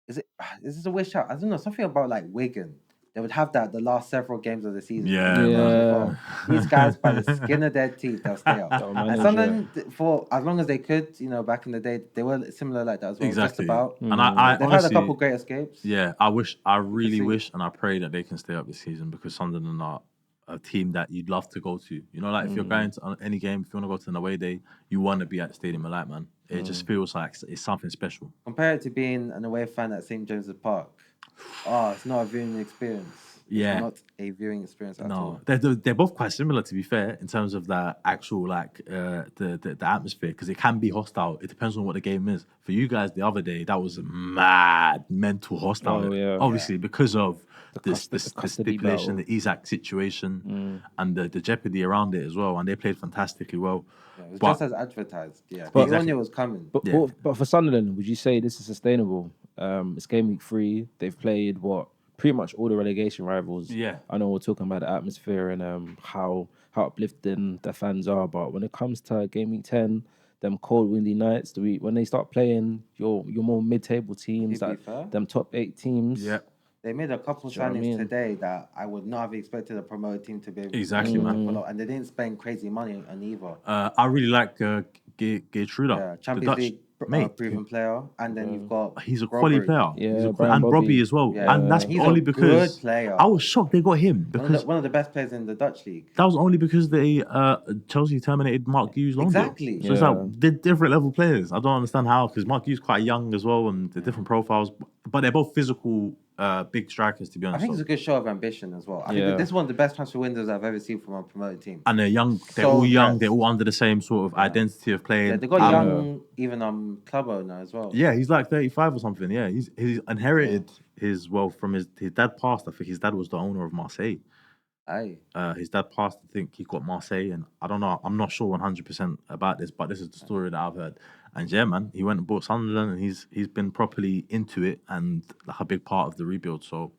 is this a weird shout? I don't know, something about like Wigan. They would have that the last several games of the season. Yeah, man. These guys by the skin of their teeth, they'll stay up. And Sunderland, for as long as they could, back in the day, they were similar like that as well. Exactly. Just about. And I they've honestly, had a couple great escapes. Yeah, I really wish and I pray that they can stay up this season because Sunderland are a team that you'd love to go to. Like if you're going to any game, if you want to go to an away day, you want to be at the Stadium of Light, man. It just feels like it's something special. Compared to being an away fan at St. James's Park, it's not a viewing experience. Yeah. It's not a viewing experience at all. They're both quite similar, to be fair, in terms of the actual the atmosphere, because it can be hostile. It depends on what the game is. For you guys, the other day, that was mad, mental hostile. Oh, yeah. Obviously, because of the stipulation, battle. the Isaac situation, and the jeopardy around it as well. And they played fantastically well. Yeah, it was just as advertised. Yeah, But- the Onion was coming. But for Sunderland, would you say this is sustainable? It's game week 3. They've played pretty much all the relegation rivals. Yeah. I know we're talking about the atmosphere and how uplifting the fans are, but when it comes to game week 10, them cold, windy nights, when they start playing your more mid-table teams, them top 8 teams. Yeah. They made a couple signings today that I would not have expected a promoted team to be able Exactly, man. And they didn't spend crazy money on either. I really like Gertruda. Yeah, Champions League proven player, and then you've got he's a quality player. Yeah, and Bobby as well. Yeah. And that's He's only a because good player. I was shocked they got him because one of the best players in the Dutch league. that was only because they Chelsea terminated Mark Hughes' loan deal. Exactly. So it's like they're different level players. I don't understand how, because Mark Hughes quite young as well, and they're different profiles, but they're both physical. Big strikers, to be honest. I think it's a good show of ambition as well. I think this is one of the best transfer windows I've ever seen from a promoted team. And they're young. They're all young. They're all under the same sort of identity of playing. Yeah, they got young, even club owner as well. Yeah, he's like 35 or something. Yeah, he's inherited his wealth from his dad passed. I think his dad was the owner of Marseille. Aye. His dad passed. I think he got Marseille, and I don't know. I'm not sure 100% about this, but this is the story that I've heard. And yeah, man, he went and bought Sunderland, and he's been properly into it and like a big part of the rebuild. So,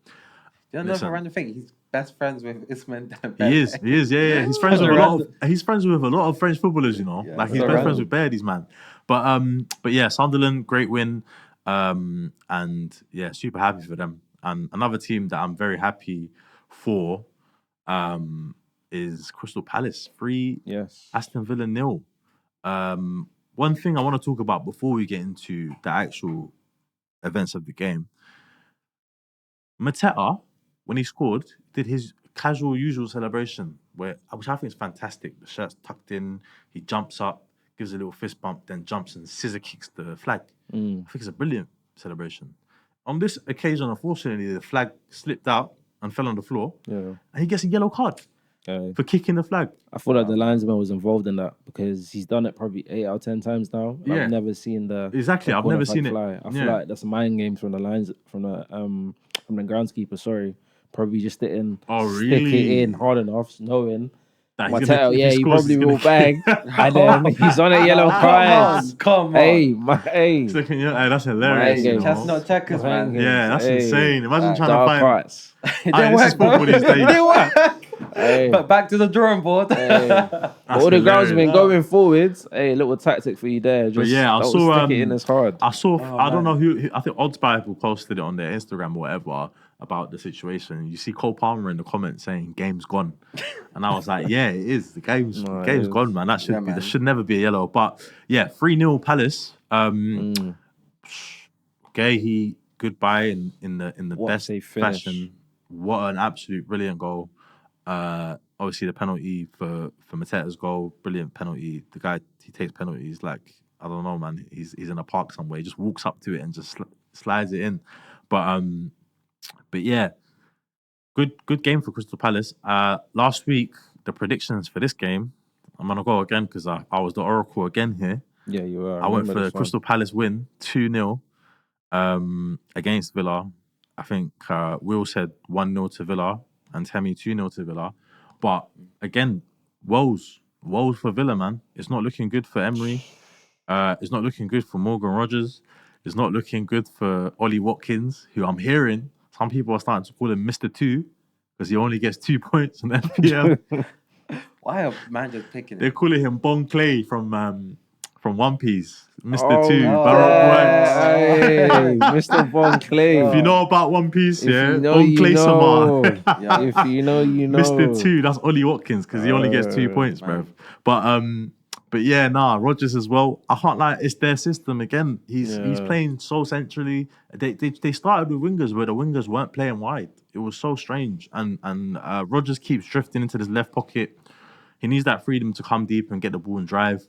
you don't know for a random thing. He's best friends with Ismail Dembele. He is. Yeah. He's friends with a lot of French footballers. He's best friends with Birdies, man. But yeah, Sunderland, great win, and yeah, super happy for them. And another team that I'm very happy for. Is Crystal Palace 3, Aston Villa 0. One thing I want to talk about before we get into the actual events of the game. Mateta, when he scored, did his casual, usual celebration, which I think is fantastic. The shirt's tucked in, he jumps up, gives a little fist bump, then jumps and scissor kicks the flag. I think it's a brilliant celebration. On this occasion, unfortunately, the flag slipped out and fell on the floor. Yeah. And he gets a yellow card for kicking the flag. I thought that the linesman was involved in that because he's done it probably 8 out of 10 times now. Yeah. I've never seen I've never seen fly. it. I feel like that's a mind game from the groundskeeper. Sorry, probably just didn't stick it in hard enough, knowing. He probably will bang, and then he's on a yellow card. Come on. Hey, that's hilarious. That's not checkers, man. Yeah, that's insane. Imagine trying to find. Price. It didn't work. It didn't work. But back to the drawing board. All the groundsmen going forwards. Hey, little tactic for you there. Just, I saw. Stick it in as hard. I saw. I don't know who. I think Odds Bible posted it on their Instagram or whatever about the situation. You see Cole Palmer in the comments saying "game's gone," and I was like, "Yeah, it is. The game's gone, man. That should be. There should never be a yellow." But yeah, 3-0 Palace. Gahey goodbye in the best fashion. What an absolute brilliant goal. Obviously the penalty for Mateta's goal, brilliant penalty. The guy, he takes penalties like, I don't know, man. He's in a park somewhere. He just walks up to it and just slides it in. But yeah, good game for Crystal Palace. Last week, the predictions for this game, I'm gonna go again because I was the oracle again here. Yeah, you were. I went for the Crystal Palace win, 2-0 against Villa. I think Will said 1-0 to Villa and Temi 2-0 to Villa. But again, woes woes for Villa, man. It's not looking good for Emery. It's not looking good for Morgan Rogers. It's not looking good for Ollie Watkins, who I'm hearing some people are starting to call him Mr. 2 because he only gets 2 points in FPL. Why are man just picking They're him? calling him Bon Clay from One Piece. Mr. Oh, 2, yeah. Baroque works. Mr. Von Clay. If you know about One Piece, If yeah, you know, Bon you Clay know. Samar. Yeah. If you know, you know. Mr. 2, that's Ollie Watkins because he only gets 2 points, man. bruv. But yeah, Rodgers as well. I can't lie, it's their system again. He's playing so centrally. They started with wingers where the wingers weren't playing wide. It was so strange. And Rodgers keeps drifting into this left pocket. He needs that freedom to come deep and get the ball and drive.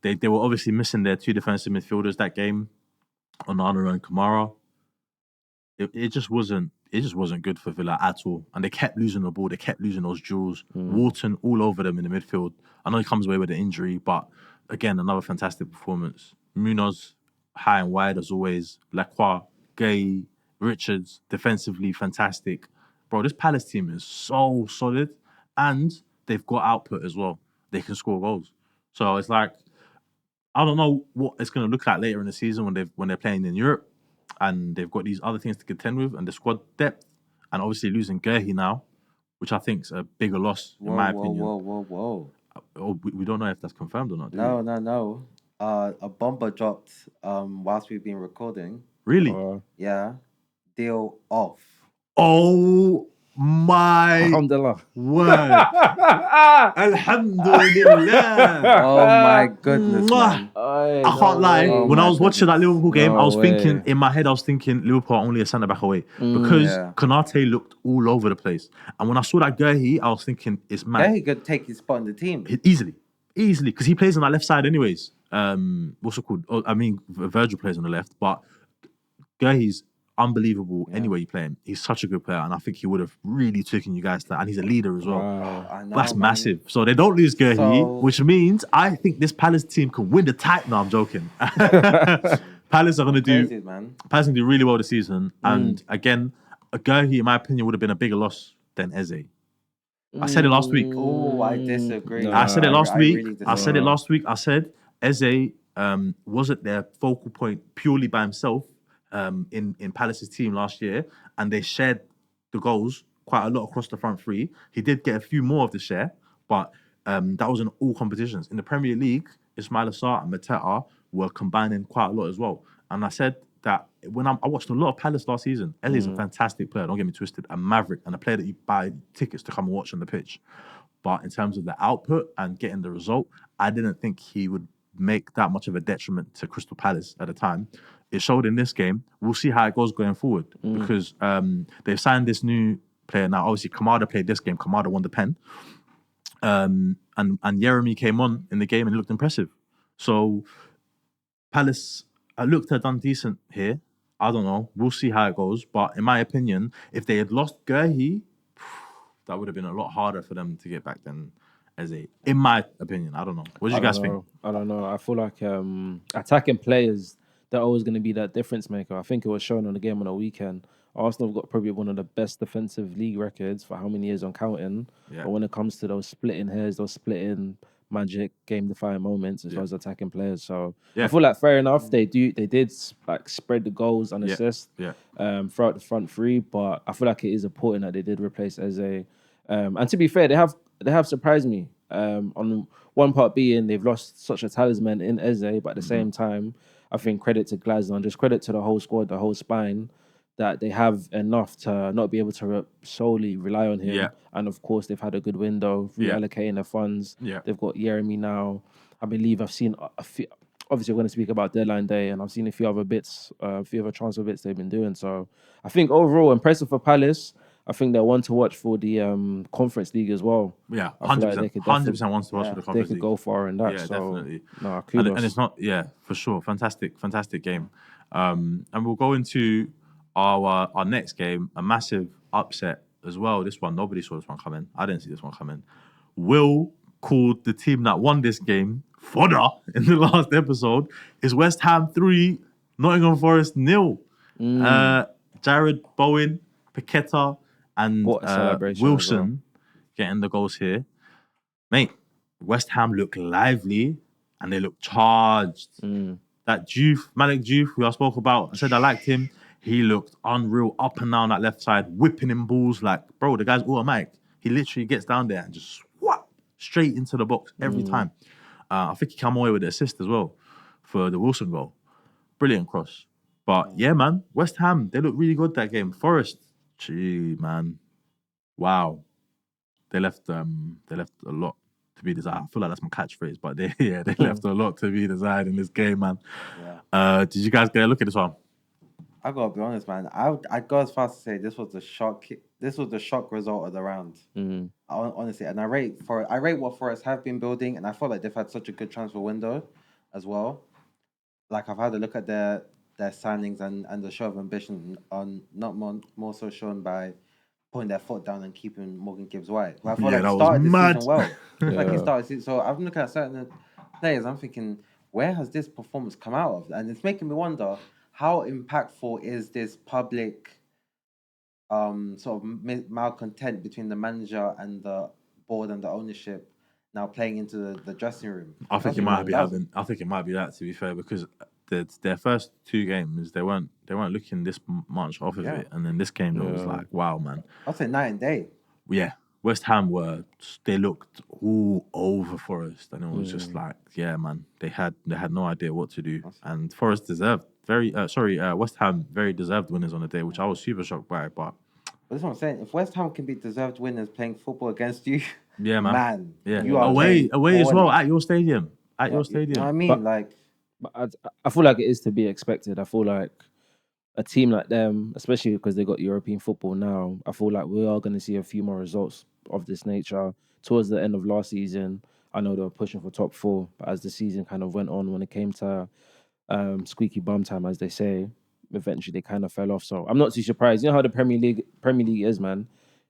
They were obviously missing their 2 defensive midfielders that game, Onana and Kamara. It just wasn't good for Villa at all. And they kept losing the ball. They kept losing those duels. Wharton all over them in the midfield. I know he comes away with an injury, but again, another fantastic performance. Munoz, high and wide as always. Lacroix, Gay, Richards, defensively fantastic. Bro, this Palace team is so solid. And they've got output as well. They can score goals. So it's like, I don't know what it's going to look like later in the season when they're playing in Europe. And they've got these other things to contend with, and the squad depth, and obviously losing Gerhi now, which I think is a bigger loss in my opinion. Whoa. We don't know if that's confirmed or not. Do we? No. A bomber dropped whilst we've been recording. Really? Yeah. Deal off. Oh my Alhamdulillah. word! Alhamdulillah. Oh my goodness, man. I can't lie. When I was watching that Liverpool game, I was thinking in my head, Liverpool are only a centre back away because Konate looked all over the place. And when I saw that Gerhi, I was thinking it's mad. Yeah, he could take his spot in the team easily, because he plays on that left side anyways. What's it called? Virgil plays on the left, but Gerhi's unbelievable anywhere you play him. He's such a good player, and I think he would have really taken you guys to, and he's a leader as well. I know, that's massive. So they don't lose Gerhi, which means I think this Palace team can win the title. No, I'm joking. Palace are going to do really well this season, and again, Gerhi, in my opinion, would have been a bigger loss than Eze. I said it last week. Oh, I disagree. I said it last week. I said it last week. I said Eze wasn't their focal point purely by himself. In Palace's team last year, and they shared the goals quite a lot across the front three. He did get a few more of the share, but that was in all competitions. In the Premier League, Ismail Assar and Mateta were combining quite a lot as well. And I said that when I watched a lot of Palace last season, Ellie's a fantastic player, don't get me twisted, a maverick, and a player that you buy tickets to come and watch on the pitch. But in terms of the output and getting the result, I didn't think he would make that much of a detriment to Crystal Palace at the time. It showed in this game. We'll see how it goes going forward because they've signed this new player now. Obviously, Kamada played this game. Kamada won the pen. And Jeremy came on in the game and looked impressive. So Palace looked to have done decent here. I don't know. We'll see how it goes. But in my opinion, if they had lost Gerhi, that would have been a lot harder for them to get back than Eze. In my opinion, I don't know. What do you guys think? I don't know. I feel like attacking players, they're always going to be that difference maker. I think it was shown on the game on the weekend. Arsenal have got probably one of the best defensive league records for how many years on counting. Yeah. But when it comes to those splitting hairs, those splitting magic, game-defining moments as far as attacking players. So I feel like fair enough. They did like spread the goals and assists throughout the front three. But I feel like it is important that they did replace Eze. And to be fair, they have surprised me. On one part being they've lost such a talisman in Eze, but at the same time, I think credit to Glasner and just credit to the whole squad, the whole spine, that they have enough to not be able to solely rely on him. Yeah. And of course, they've had a good window, reallocating the funds. Yeah. They've got Jeremy now. I believe I've seen a few, obviously we're going to speak about deadline day, and I've seen a few other transfer bits they've been doing. So I think overall, impressive for Palace. I think they're one to watch for the Conference League as well. Yeah, 100%. Like 100% wants to watch for the Conference League. They could go far in that. Yeah, so, definitely. No, kudos. And it's not, for sure. Fantastic game. And we'll go into our next game, a massive upset as well. This one, nobody saw this one coming. I didn't see this one coming. Will called the team that won this game fodder in the last episode. Is West Ham 3, Nottingham Forest 0. Jared Bowen, Paqueta, and Wilson getting the goals here. Mate, West Ham look lively and they look charged. That Malik Diouf, who I spoke about, I said I liked him. He looked unreal up and down that left side, whipping in balls like, bro, the guy's automatic. He literally gets down there and just swap straight into the box every time. I think he came away with the assist as well for the Wilson goal. Brilliant cross. But yeah, man, West Ham, they look really good that game. Forest, gee, man. Wow. They left a lot to be desired. I feel like that's my catchphrase, but they left a lot to be desired in this game, man. Yeah. Did you guys get a look at this one? I gotta be honest, man. I'd go as far as to say this was the shock. This was the shock result of the round. Honestly, and I rate what Forest have been building, and I feel like they've had such a good transfer window as well. Like I've had a look at their signings and the show of ambition on not more so shown by putting their foot down and keeping Morgan Gibbs White. But I feel like he started the season well. Like he started season, so I'm looking at certain players. I'm thinking, where has this performance come out of? And it's making me wonder, how impactful is this public sort of malcontent between the manager and the board and the ownership now playing into the dressing room? I think it might be that, to be fair, because their first two games they weren't looking this much off of it, and then this game it was like, wow, man. I'd say night and day. Yeah, West Ham they looked all over Forest, and it was just like, yeah, man, they had no idea what to do, and Forest deserved West Ham very deserved winners on the day, which I was super shocked by. But that's what I'm saying. If West Ham can be deserved winners playing football against you, yeah, man, yeah, you are away as well at your stadium. You know what I mean? But I feel like it is to be expected. I feel like a team like them, especially because they got European football now, I feel like we are going to see a few more results of this nature. Towards the end of last season, I know they were pushing for top 4, but as the season kind of went on, when it came to squeaky bum time, as they say, eventually they kind of fell off. So I'm not too surprised. You know how the Premier League is, man.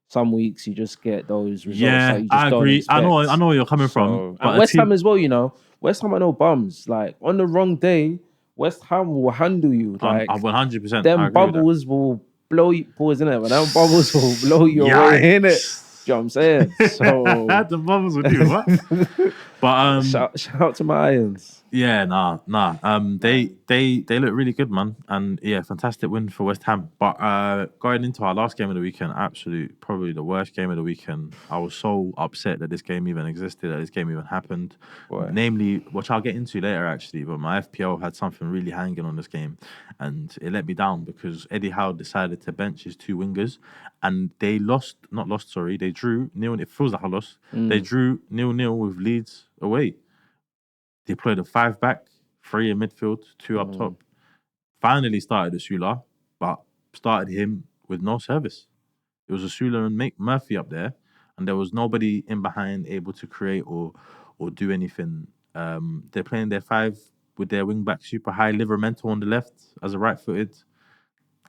Some weeks you just get those results. Yeah, that you just I agree. Don't I know where you're coming from. And West Ham as well, you know. West Ham are no bums. Like on the wrong day, West Ham will handle you. Like 100%. Them bubbles will blow you. Pause in it, but them bubbles will blow you away in it. You know what I'm saying? So the bubbles will do what? But shout out to my Irons. Yeah, nah. They look really good, man, and yeah, fantastic win for West Ham. But going into our last game of the weekend, probably the worst game of the weekend. I was so upset that this game even existed, that this game even happened. Boy. Namely, which I'll get into later actually. But my FPL had something really hanging on this game, and it let me down because Eddie Howe decided to bench his 2 wingers, and they They drew nil. It feels like a loss. They drew 0-0 with Leeds away. They played a 5 back, 3 in midfield, 2 up top. Finally started Asula, but started him with no service. It was Asula and Murphy up there, and there was nobody in behind able to create or do anything. They're playing their 5 with their wing back super high, Liverpool on the left as a right-footed.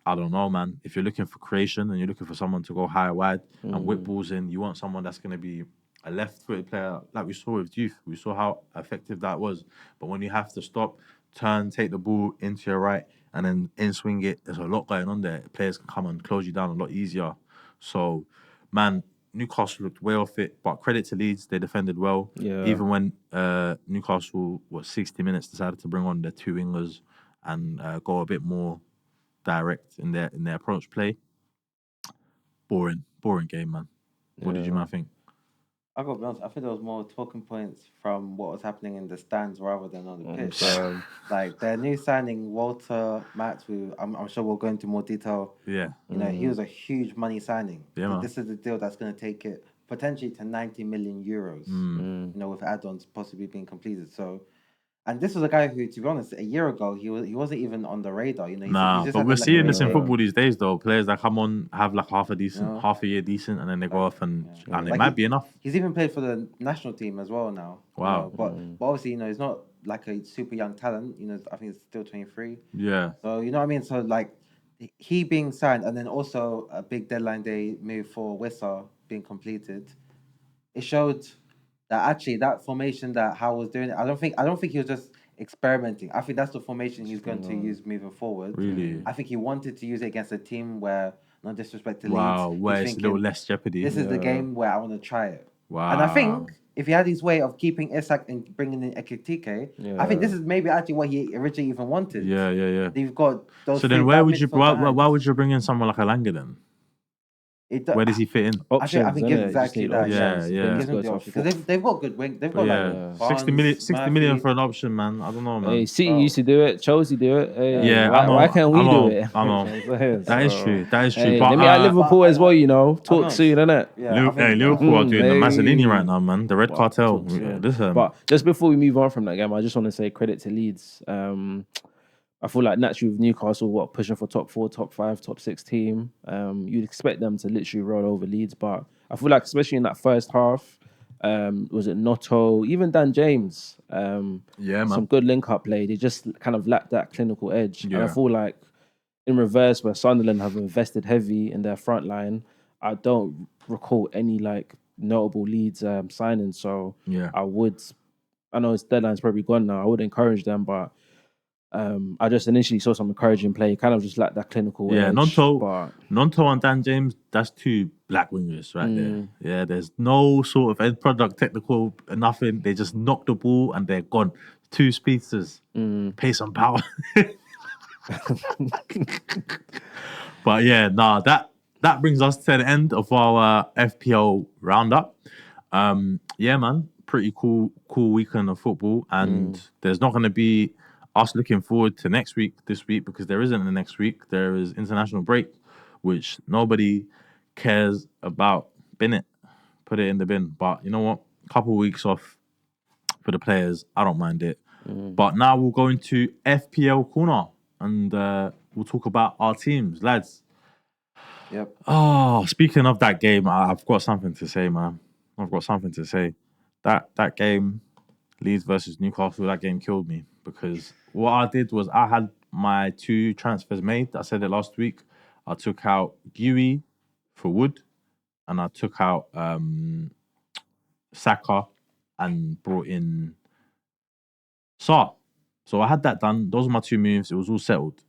I don't know, man. If you're looking for creation and you're looking for someone to go high wide and whip balls in, you want someone that's going to be a left-footed player, like we saw with Youth. We saw how effective that was. But when you have to stop, turn, take the ball into your right, and then in-swing it, there's a lot going on there. Players can come and close you down a lot easier. So, man, Newcastle looked way off it. But credit to Leeds, they defended well. Yeah. Even when Newcastle, 60 minutes, decided to bring on their 2 wingers and go a bit more direct in their approach play. Boring game, man. What did you man think? I gotta be honest, I think there was more talking points from what was happening in the stands rather than on the pitch. Like their new signing, Walter Matt, who I'm sure we'll go into more detail. Yeah. You know, he was a huge money signing. Yeah, this is the deal that's going to take it potentially to 90 million euros. You know, with add-ons possibly being completed. So, and this was a guy who, to be honest, a year ago he wasn't even on the radar. You know, but we're seeing this in football these days, though. Players that come on have like half a year decent, and then they go off and it might be enough. He's even played for the national team as well now. Wow. You know, but obviously, you know, he's not like a super young talent. You know, I think he's still 23. Yeah. So you know what I mean. So like, he being signed, and then also a big deadline day move for Wissa being completed. It showed that actually that formation that Howe was doing, I don't think he was just experimenting. I think that's the formation he's going to use moving forward. Really? I think he wanted to use it against a team where, no disrespect to Leeds, where it's a little less jeopardy. This is the game where I want to try it. Wow. And I think if he had his way of keeping Isak and bringing in Ekitike, I think this is maybe actually what he originally even wanted. Yeah. You've got those. So then, why would you bring in someone like Elanga then? Where does he fit in? Options, I think exactly that. Yeah. Because they've got good wing. They've got like Barnes, 60 million for an option, man. I don't know, man. Hey, City used to do it. Chelsea do it. Hey, yeah, why can't we do it? I know. That is true. Hey, but let me at Liverpool as well, you know. Talk soon, innit? Yeah, Liverpool are doing the Mazzolini right now, man. The Red Cartel. But just before we move on from that game, I just want to say credit to Leeds. I feel like naturally with Newcastle, pushing for top 4, top 5, top 6 team, you'd expect them to literally roll over Leeds. But I feel like especially in that first half, was it Notto, even Dan James, man. Some good link-up play. They just kind of lacked that clinical edge. Yeah. And I feel like in reverse, where Sunderland have invested heavy in their front line, I don't recall any like notable Leeds signings. So I know his deadline's probably gone now. I would encourage them, but I just initially saw some encouraging play. Kind of just like that clinical edge. Nonto and Dan James, that's two black wingers right there. Yeah, there's no sort of end product, technical, nothing. They just knock the ball and they're gone. Two speedsters, pace and power. But yeah, that brings us to the end of our FPL roundup. Yeah, man, pretty cool weekend of football, and there's not going to be us looking forward to this week, because there isn't a next week. There is international break, which nobody cares about. Bin it, put it in the bin. But you know what? Couple of weeks off for the players, I don't mind it. But now we'll go into FPL Corner, and we'll talk about our teams, lads. Yep. Oh, speaking of that game, I've got something to say, man. I've got something to say. That game, Leeds versus Newcastle, that game killed me, because what I did was I had my 2 transfers made. I said it last week. I took out Guy for Wood, and I took out Saka and brought in Sarr. So I had that done. Those were my 2 moves. It was all settled.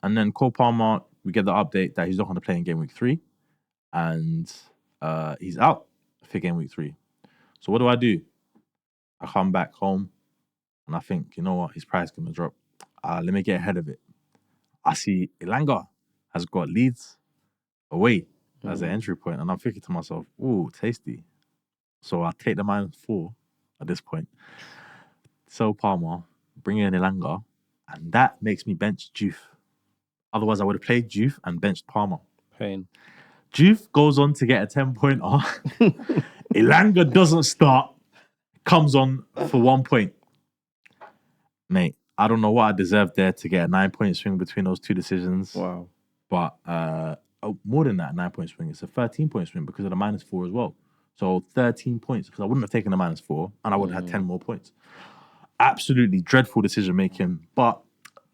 And then Cole Palmer, we get the update that he's not going to play in Game Week 3. And he's out for Game Week 3. So what do? I come back home and I think, you know what, his price is going to drop. Let me get ahead of it. I see Elanga has got Leeds away as an entry point, and I'm thinking to myself, ooh, tasty. So I take the -4 at this point. Sell Palmer, bring in Elanga, and that makes me bench Juve. Otherwise, I would have played Juve and benched Palmer. Pain. Juve goes on to get a 10-pointer. Elanga doesn't start, comes on for 1 point. Mate, I don't know what I deserved there to get a 9-point swing between those 2 decisions. Wow. But more than that, 9-point swing. It's a 13-point swing because of the -4 as well. So 13 points, because I wouldn't have taken the -4 and I would have had 10 more points. Absolutely dreadful decision making. But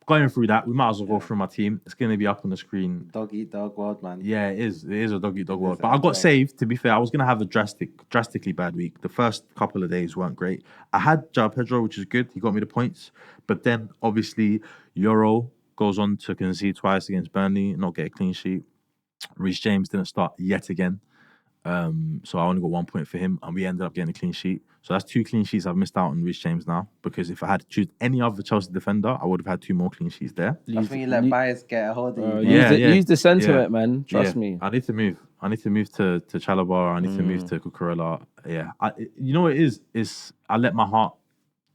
going through that, we might as well go through my team. It's going to be up on the screen. Dog eat dog world, man. Yeah, it is. It is a dog eat dog world. But I got saved, to be fair. I was going to have a drastically bad week. The first couple of days weren't great. I had João Pedro, which is good. He got me the points. But then, obviously, Euro goes on to concede twice against Burnley, not get a clean sheet. Reece James didn't start yet again. So I only got 1 point for him, and we ended up getting a clean sheet. So that's 2 clean sheets I've missed out on Reece James now, because if I had to choose any other Chelsea defender, I would have had 2 more clean sheets there. That's when you let bias get a hold of you. Use the sentiment, man. Trust me. I need to move. I need to move to Chalobah. I need to move to Cucurella. Yeah. You know what it is I let my heart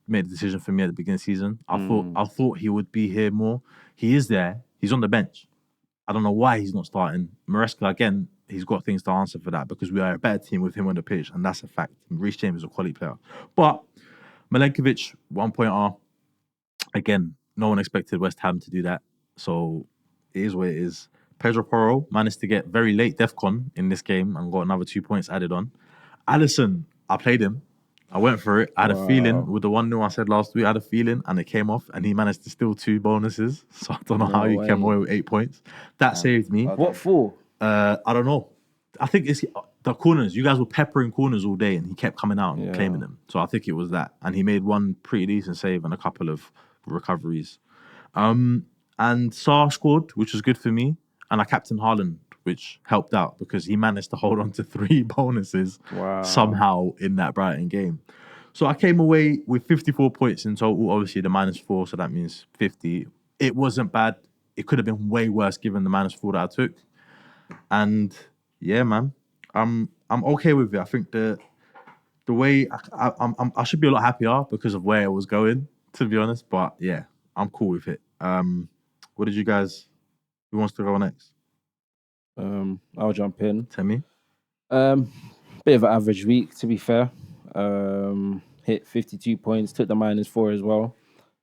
make the decision for me at the beginning of the season. I thought he would be here more. He is there. He's on the bench. I don't know why he's not starting. Maresca, again, he's got things to answer for that, because we are a better team with him on the pitch, and that's a fact. Reece James is a quality player. But Milenkovic, 1-pointer. Again, no one expected West Ham to do that. So it is what it is. Pedro Porro managed to get very late DEFCON in this game and got another 2 points added on. Alisson, I played him. I went for it. I had a feeling with the 1-0 I said last week. I had a feeling, and it came off, and he managed to steal 2 bonuses. So I don't know how he came away with 8 points. That saved me. What for? I don't know. I think it's the corners. You guys were peppering corners all day, and he kept coming out and claiming them. So I think it was that. And he made one pretty decent save and a couple of recoveries. And Sarr scored, which was good for me. And I captained Haaland which helped out because he managed to hold on to 3 bonuses somehow in that Brighton game. So I came away with 54 points in total. Obviously, the -4, so that means 50. It wasn't bad. It could have been way worse given the -4 that I took. And yeah, man, I'm okay with it. I think the way I should be a lot happier because of where it was going, to be honest. But yeah, I'm cool with it. What did you guys? Who wants to go next? I'll jump in. Temi? Bit of an average week, to be fair. Hit 52 points, took the -4 as well.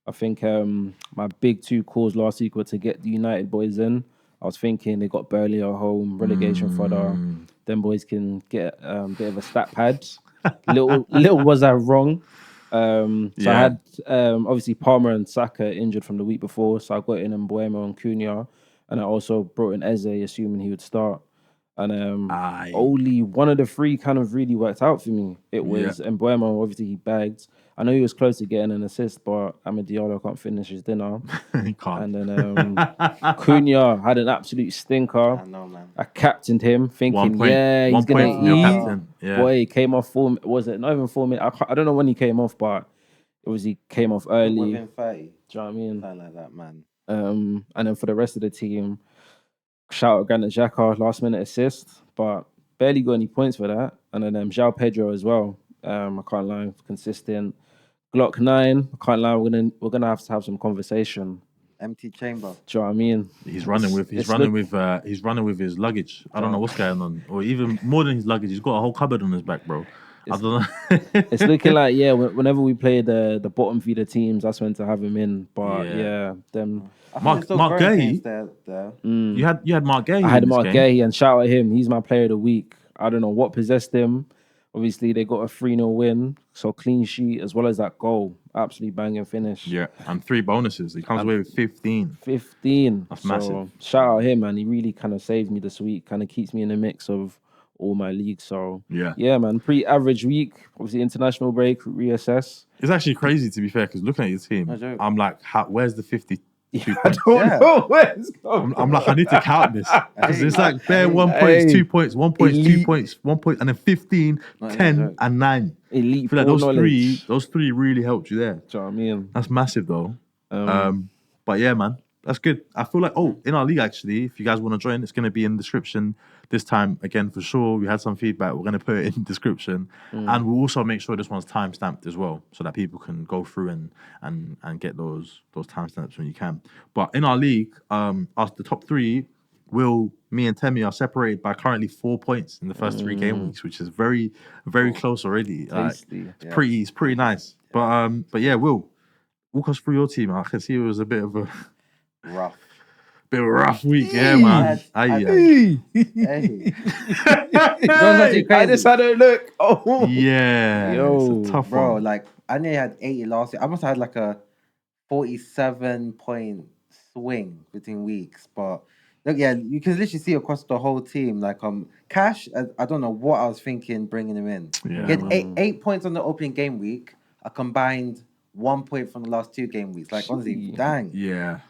I think my big 2 calls last week were to get the United boys in. I was thinking they got Burnley at home, relegation fodder. Them boys can get a bit of a stat pad. little was I wrong. So I had obviously Palmer and Saka injured from the week before, so I got in Mbuemo and Cunha, and I also brought in Eze, assuming he would start. And only one of the 3 kind of really worked out for me. It was Mbuemo, obviously he bagged. I know he was close to getting an assist, but Amad Diallo can't finish his dinner. He can't. And then Cunha had an absolute stinker. I know, man. I captained him, thinking, he's one going point from your to captain. Yeah. Boy, he came off 4. Was it not even 4 minutes? I don't know when he came off, but it was he came off early. Within 30. Do you know what I mean? Something like that, man. And then for the rest of the team, shout out Granit Xhaka, last minute assist, but barely got any points for that. And then João Pedro as well. I can't lie, consistent. Glock 9, I can't lie, we're gonna have to have some conversation. Empty chamber. Do you know what I mean? He's running with his luggage. I don't know what's going on, or even more than his luggage. He's got a whole cupboard on his back, bro. I don't know. It's looking like whenever we play the bottom feeder teams, that's when to have him in. But them. Mark Gay. You had Mark Gay. I had Mark Gay, and shout out him. He's my player of the week. I don't know what possessed him. Obviously, they got a 3-0 win, so clean sheet as well as that goal. Absolutely banging finish. Yeah, and 3 bonuses. He comes away with 15. 15. That's massive. Shout out him, man. He really kind of saved me this week. Kind of keeps me in the mix of all my leagues. So yeah, man. Pretty average week. Obviously, international break, reassess. It's actually crazy to be fair, because looking at your team, I'm like, where's the 50? I don't know where it's going. I'm like, I need to count this. Because it's like bare 1 point, 2 points, 1 point, 2 points, 1 point, and then 15, 10, and 9. Elite. I feel like those three really helped you there. Do you know what I mean? That's massive though. But yeah, man, that's good. I feel like, in our league actually, if you guys want to join, it's going to be in the description this time again for sure. We had some feedback. We're going to put it in the description, and we'll also make sure this one's time stamped as well, so that people can go through and get those timestamps when you can. But in our league, us the top 3, me and Temi are separated by currently 4 points in the first 3 game weeks, which is very, very close already. It's pretty nice. But yeah, Will, walk us through your team. I can see it was a bit of a rough week, yeah, man. Hey. I just had a look. Oh, yeah, yo, it's a tough bro. one. Like I nearly had 80 last week. I must have had like a 47-point swing between weeks, but look, yeah, you can literally see across the whole team. Like Cash, I don't know what I was thinking bringing him in. Yeah, he had 8 points on the opening game week. A combined 1 point from the last 2 game weeks. Like honestly, dang. Yeah.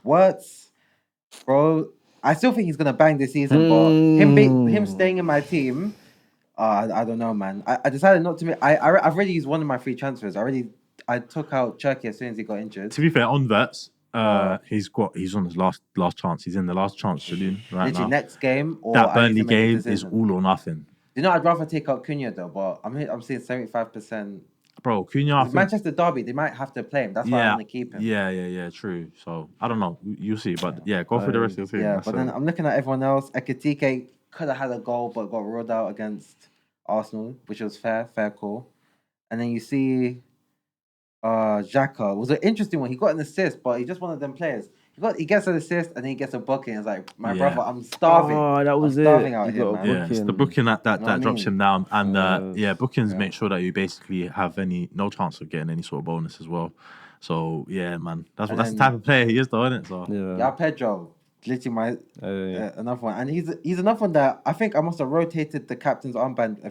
Bro, I still think he's gonna bang this season, but him staying in my team, I don't know, man. I decided not to. I've already used one of my free transfers. I took out Cherky as soon as he got injured. To be fair, on Verts, he's on his last chance. He's in the last chance saloon right now. Next game, or that Burnley game is all or nothing. You know, I'd rather take out Cunha though, but I'm seeing 75%. Bro, Cunha. Manchester Derby, they might have to play him. That's why I want to keep him. Yeah, true. So I don't know. You'll see, but yeah, go through the rest of your team. Yeah, but then I'm looking at everyone else. Ekitike could have had a goal, but got ruled out against Arsenal, which was fair call. And then you see Xhaka was an interesting one. He got an assist, but he's just one of them players. He gets an assist and then he gets a booking. It's like, brother, I'm starving. Oh, that was starving out here, man. Yeah, it's the booking that drops him down. And bookings make sure that you basically have no chance of getting any sort of bonus as well. So yeah, man, that's the type of player he is, though, isn't it? So yeah, Pedro, literally another one, and he's another one that I think I must have rotated the captain's armband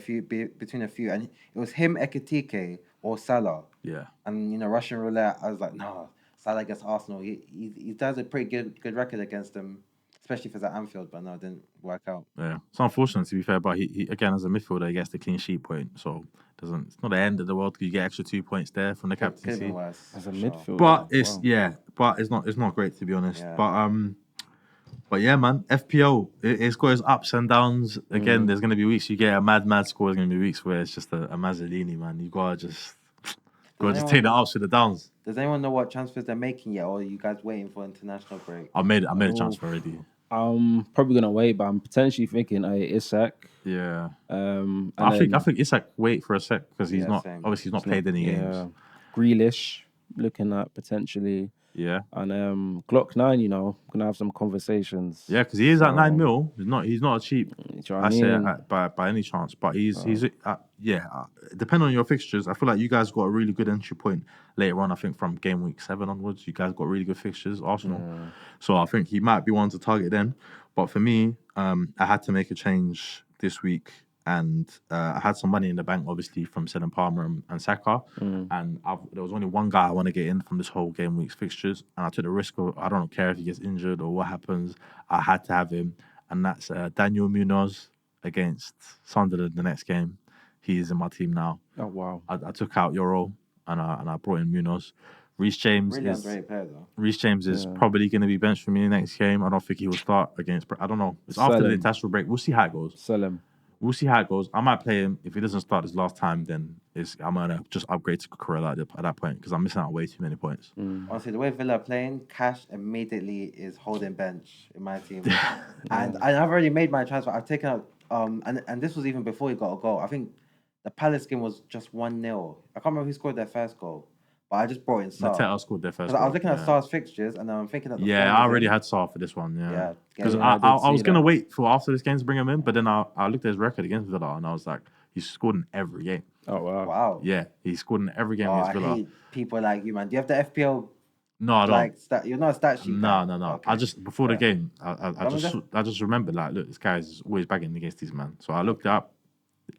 between a few, and it was him, Ekitike, or Salah. Yeah, and Russian roulette. I was like, no. Salah against Arsenal, he does a pretty good record against them. especially if it's at Anfield. But no, it didn't work out. Yeah, it's unfortunate to be fair, but he again as a midfielder he gets the clean sheet point, so it's not the end of the world. You get extra 2 points there from the Could have captaincy. been worse. As a for sure. midfielder. But it's wow. but it's not great to be honest. Yeah. But yeah, man, FPL it's got its ups and downs. Again, there's gonna be weeks you get a mad score. There's gonna be weeks where it's just a Mazzolini, man. You gotta just take the ups with the downs. Does anyone know what transfers they're making yet, or are you guys waiting for international break? I made a transfer already. I'm probably gonna wait, but I'm potentially thinking Isak. Yeah. I think Isak wait for a sec because he's not same. obviously he's not played any games. Grealish looking at potentially. Yeah. And Glock 9, you know, gonna have some conversations. Yeah, because he is at 9 mil. He's not a cheap. Do you know what I mean? By any chance, but he's depending on your fixtures, I feel like you guys got a really good entry point later on. I think from game week 7 onwards, you guys got really good fixtures, Arsenal. So I think he might be one to target then. But for me, I had to make a change this week, and I had some money in the bank, obviously from selling Palmer and Saka, and there was only one guy I want to get in from this whole game week's fixtures, and I took the risk of I don't care if he gets injured or what happens. I had to have him, and that's Daniel Munoz against Sunderland the next game. He is in my team now. Oh wow! I took out Euro and I brought in Munoz. Reece James really underrated player though. Reece James is probably going to be benched for me next game. I don't think he will start against. I don't know. It's after the international break. We'll see how it goes. Sell him. We'll see how it goes. I might play him. If he doesn't start this last time, then I'm going to just upgrade to Cucurella at that point because I'm missing out way too many points. Honestly, the way Villa are playing, Cash immediately is holding bench in my team. And I've already made my transfer. I've taken out, and this was even before he got a goal. I think the Palace game was just 1-0. I can't remember who scored their first goal. But I just brought in Sarr. Mateta scored their first goal. I was looking at Sarr's fixtures, and I'm thinking that I already had Sarr for this one, Because I was going to wait for after this game to bring him in, but then I looked at his record against Villa, and I was like, he's scored in every game. Oh, wow. Wow. Yeah, he scored in every game against Villa. I hate people like you, man. Do you have the FPL? No, I don't. You're not a stat sheet. No. Okay. I just, before the game, I just remembered, like, look, this guy's always bagging against these man. So I looked up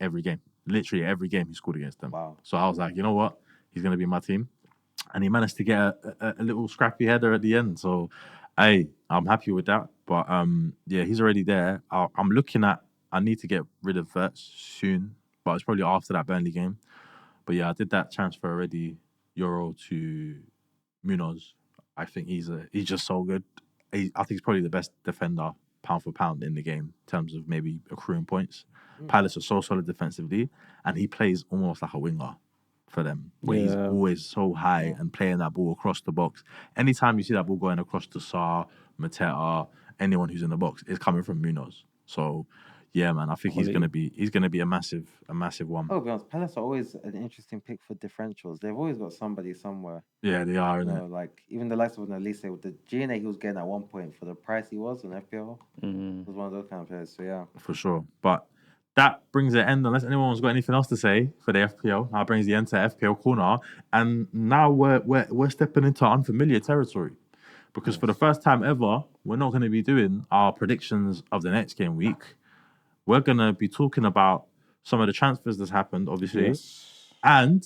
every game. Literally every game he scored against them. Wow. So I was like, you know what? He's going to be in my team. And he managed to get a little scrappy header at the end. So, I'm happy with that. But, he's already there. I'm looking at, I need to get rid of Verts soon. But it's probably after that Burnley game. But, I did that transfer already, Euro to Munoz. I think he's just so good. I think he's probably the best defender, pound for pound, in the game in terms of maybe accruing points. Palace are so solid defensively. And he plays almost like a winger for them, where he's always so high and playing that ball across the box. Anytime you see that ball going across to Sarr, Mateta, anyone who's in the box, it's coming from Munoz. So, yeah, man, I think he's gonna be a massive one. Oh, to be honest, Palace are always an interesting pick for differentials. They've always got somebody somewhere. Yeah, they are, isn't it? Like even the likes of Elise, with the GNA he was getting at one point for the price he was on FPL, was one of those kind of players. So yeah, for sure. But that brings the end, unless anyone's got anything else to say for the FPL. That brings the end to FPL Corner. And now we're stepping into unfamiliar territory. Because for the first time ever, we're not going to be doing our predictions of the next game week. We're going to be talking about some of the transfers that's happened, obviously. Yes. And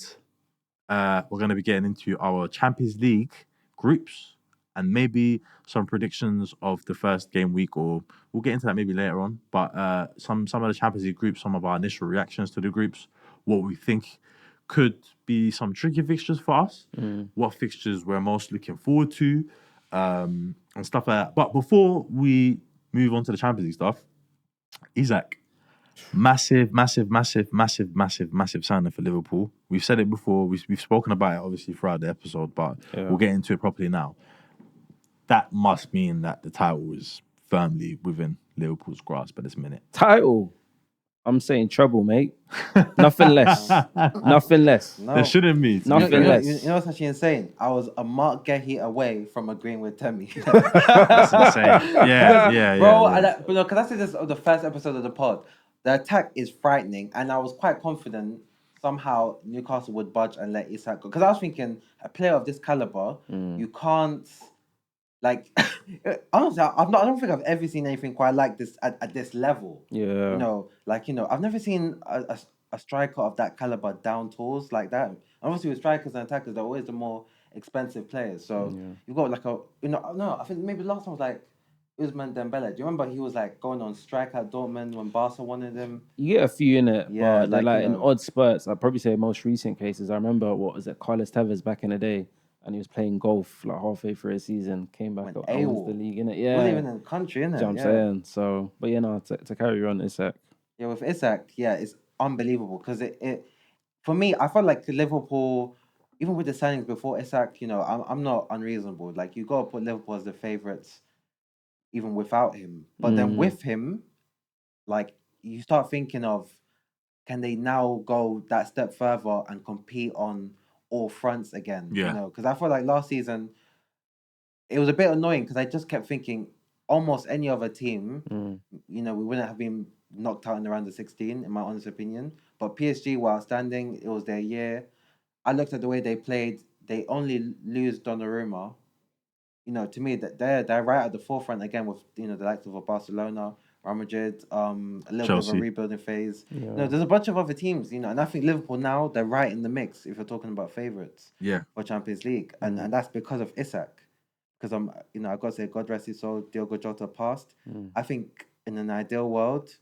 we're going to be getting into our Champions League groups and maybe some predictions of the first game week, or we'll get into that maybe later on. But some of the Champions League groups, some of our initial reactions to the groups, what we think could be some tricky fixtures for us, what fixtures we're most looking forward to, and stuff like that. But before we move on to the Champions League stuff, Isaac, massive signing for Liverpool. We've said it before. We've spoken about it obviously throughout the episode, but we'll get into it properly now. That must mean that the title is firmly within Liverpool's grasp at this minute. Title? I'm saying trouble, mate. Nothing less. Nothing less. No. There shouldn't be. Nothing less. You know what's actually insane? I was a Mark Gehi away from agreeing with Temi. That's insane. Yeah. Bro, yeah. But no, because I said this on the first episode of the pod. The attack is frightening, and I was quite confident somehow Newcastle would budge and let Isak go. Because I was thinking, a player of this caliber, you can't. Like, honestly, I don't think I've ever seen anything quite like this at this level. Yeah. I've never seen a striker of that caliber down tools like that. Obviously, with strikers and attackers, they're always the more expensive players. So you've got I think maybe the last one was like Usman Dembele. Do you remember he was like going on strike at Dortmund when Barca wanted him? You get a few in it, Yeah, but they're like, like you in know. odd spurts. I'd probably say most recent cases. I remember Carlos Tevez back in the day, and he was playing golf like halfway through a season, came back Went up, and was AWOL. the league in it. Wasn't Yeah, even in the country, you know innit? what I'm saying. So, but to carry on, Isak. Yeah, with Isak, yeah, it's unbelievable because it for me, I felt like Liverpool, even with the signings before Isak, you know, I'm not unreasonable. Like you gotta put Liverpool as the favourites, even without him. But then with him, like you start thinking of, can they now go that step further and compete on all fronts again? Yeah. You know, because I felt like last season it was a bit annoying because I just kept thinking almost any other team, you know, we wouldn't have been knocked out in the round of 16, in my honest opinion. But PSG were outstanding. It was their year. I looked at the way they played. They only lose Donnarumma. You know, to me, that they're right at the forefront again with, you know, the likes of a Barcelona, Real Madrid, a little bit of a Chelsea. rebuilding phase. Yeah. You know, there's a bunch of other teams, you know, and I think Liverpool now, they're right in the mix if you're talking about favourites for Champions League. And that's because of Isak. Because you know, I've got to say, God rest his soul, Diogo Jota passed. I think in an ideal world,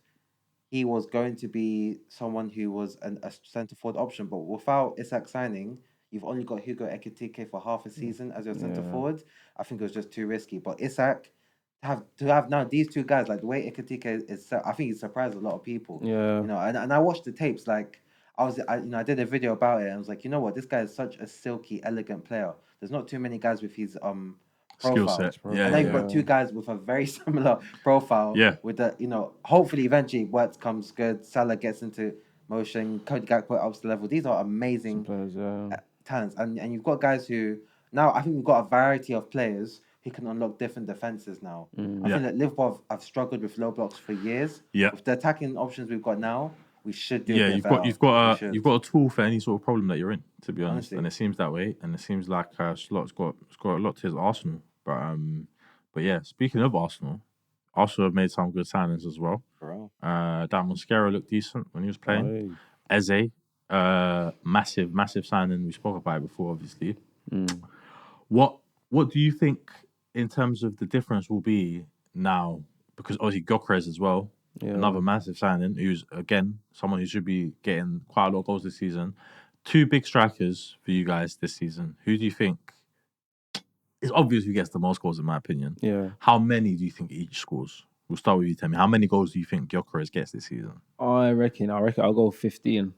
he was going to be someone who was a centre forward option. But without Isak signing, you've only got Hugo Ekitike for half a season as your centre forward. I think it was just too risky. But Isak, to have now these two guys, like the way Ekitike is, I think he surprised a lot of people. Yeah. You know, and I watched the tapes, like, I did a video about it, and I was like, you know what, this guy is such a silky, elegant player. There's not too many guys with his Skill profile. set. Yeah, And now you've got two guys with a very similar profile. Yeah. With the, you know, hopefully eventually work comes good. Salah gets into motion. Cody Gakpo ups the level. These are amazing Players, talents, and you've got guys who now I think we've got a variety of players who can unlock different defenses now. I think that Liverpool have struggled with low blocks for years. Yeah. With the attacking options we've got now, we should do. Yeah, a bit better. you've got a tool for any sort of problem that you're in, to be honest. Honestly. And it seems that way. And it seems like Slot's got a lot to his Arsenal. But yeah, speaking of Arsenal have made some good signings as well. That Mosquera looked decent when he was playing. Eze, massive signing. We spoke about it before, obviously. What do you think in terms of the difference will be now? Because obviously Gyökeres as well, another massive signing, who's again someone who should be getting quite a lot of goals this season. Two big strikers for you guys this season. Who do you think? It's obvious who gets the most goals, in my opinion. Yeah. How many do you think each scores? We'll start with you, Temi. How many goals do you think Gyökeres gets this season? I reckon I'll go 15.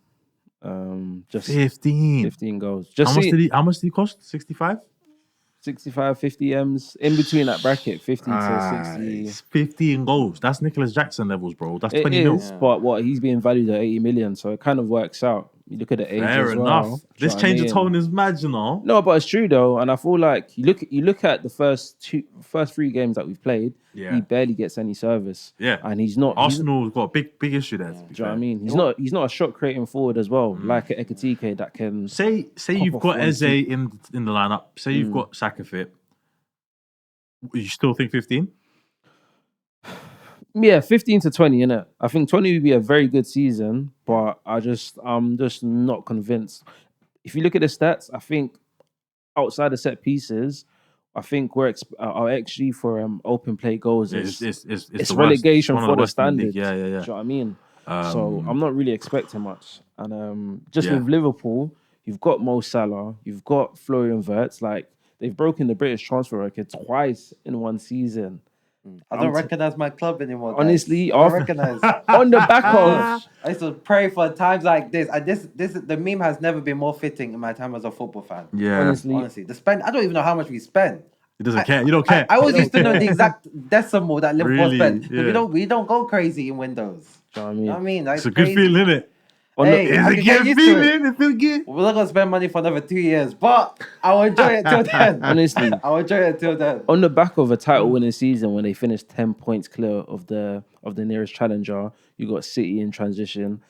Just 15 goals. How much did he cost? 65? 65, 50 M's in between that bracket, 50 to 60. 15 goals. That's Nicholas Jackson levels, bro. That's 20 It mil. is, but he's being valued at 80 million, so it kind of works out. You look at the age Fair as enough. well. This change of tone is mad, you know. No, but it's true though, and I feel like you look at the first 3 games that we've played. Yeah. He barely gets any service. Yeah, and he's not. Arsenal's got a big issue there. Do you know what I mean? He's not a shot creating forward as well, like a Ekitike that can. Say you've got Eze in the lineup. Say you've got Saka fit. You still think 15? Yeah, 15 to 20, innit? I think 20 would be a very good season, but I'm just not convinced. If you look at the stats, I think outside the set pieces, I think our XG for open play goals it's relegation for the standard. standard. Yeah. Do you know what I mean? So I'm not really expecting much. And with Liverpool, you've got Mo Salah, you've got Florian Wirtz. Like, they've broken the British transfer record twice in one season. I don't recognize my club anymore. Guys. Honestly, I don't recognize. On the back of, I used to pray for times like this. The meme has never been more fitting in my time as a football fan. Yeah, honestly, the spend. I don't even know how much we spend. He doesn't care. You don't care. I always used to know the exact decimal that Liverpool spent. Yeah. We don't go crazy in Windows. Do you know what I mean? Like, it's a good feeling, isn't it? Hey, it's a good feeling. It feels good. We're not gonna spend money for another 2 years, but I'll enjoy it till then. Honestly, I'll enjoy it till then. On the back of a title-winning season, when they finished 10 points clear of the nearest challenger, you got City in transition,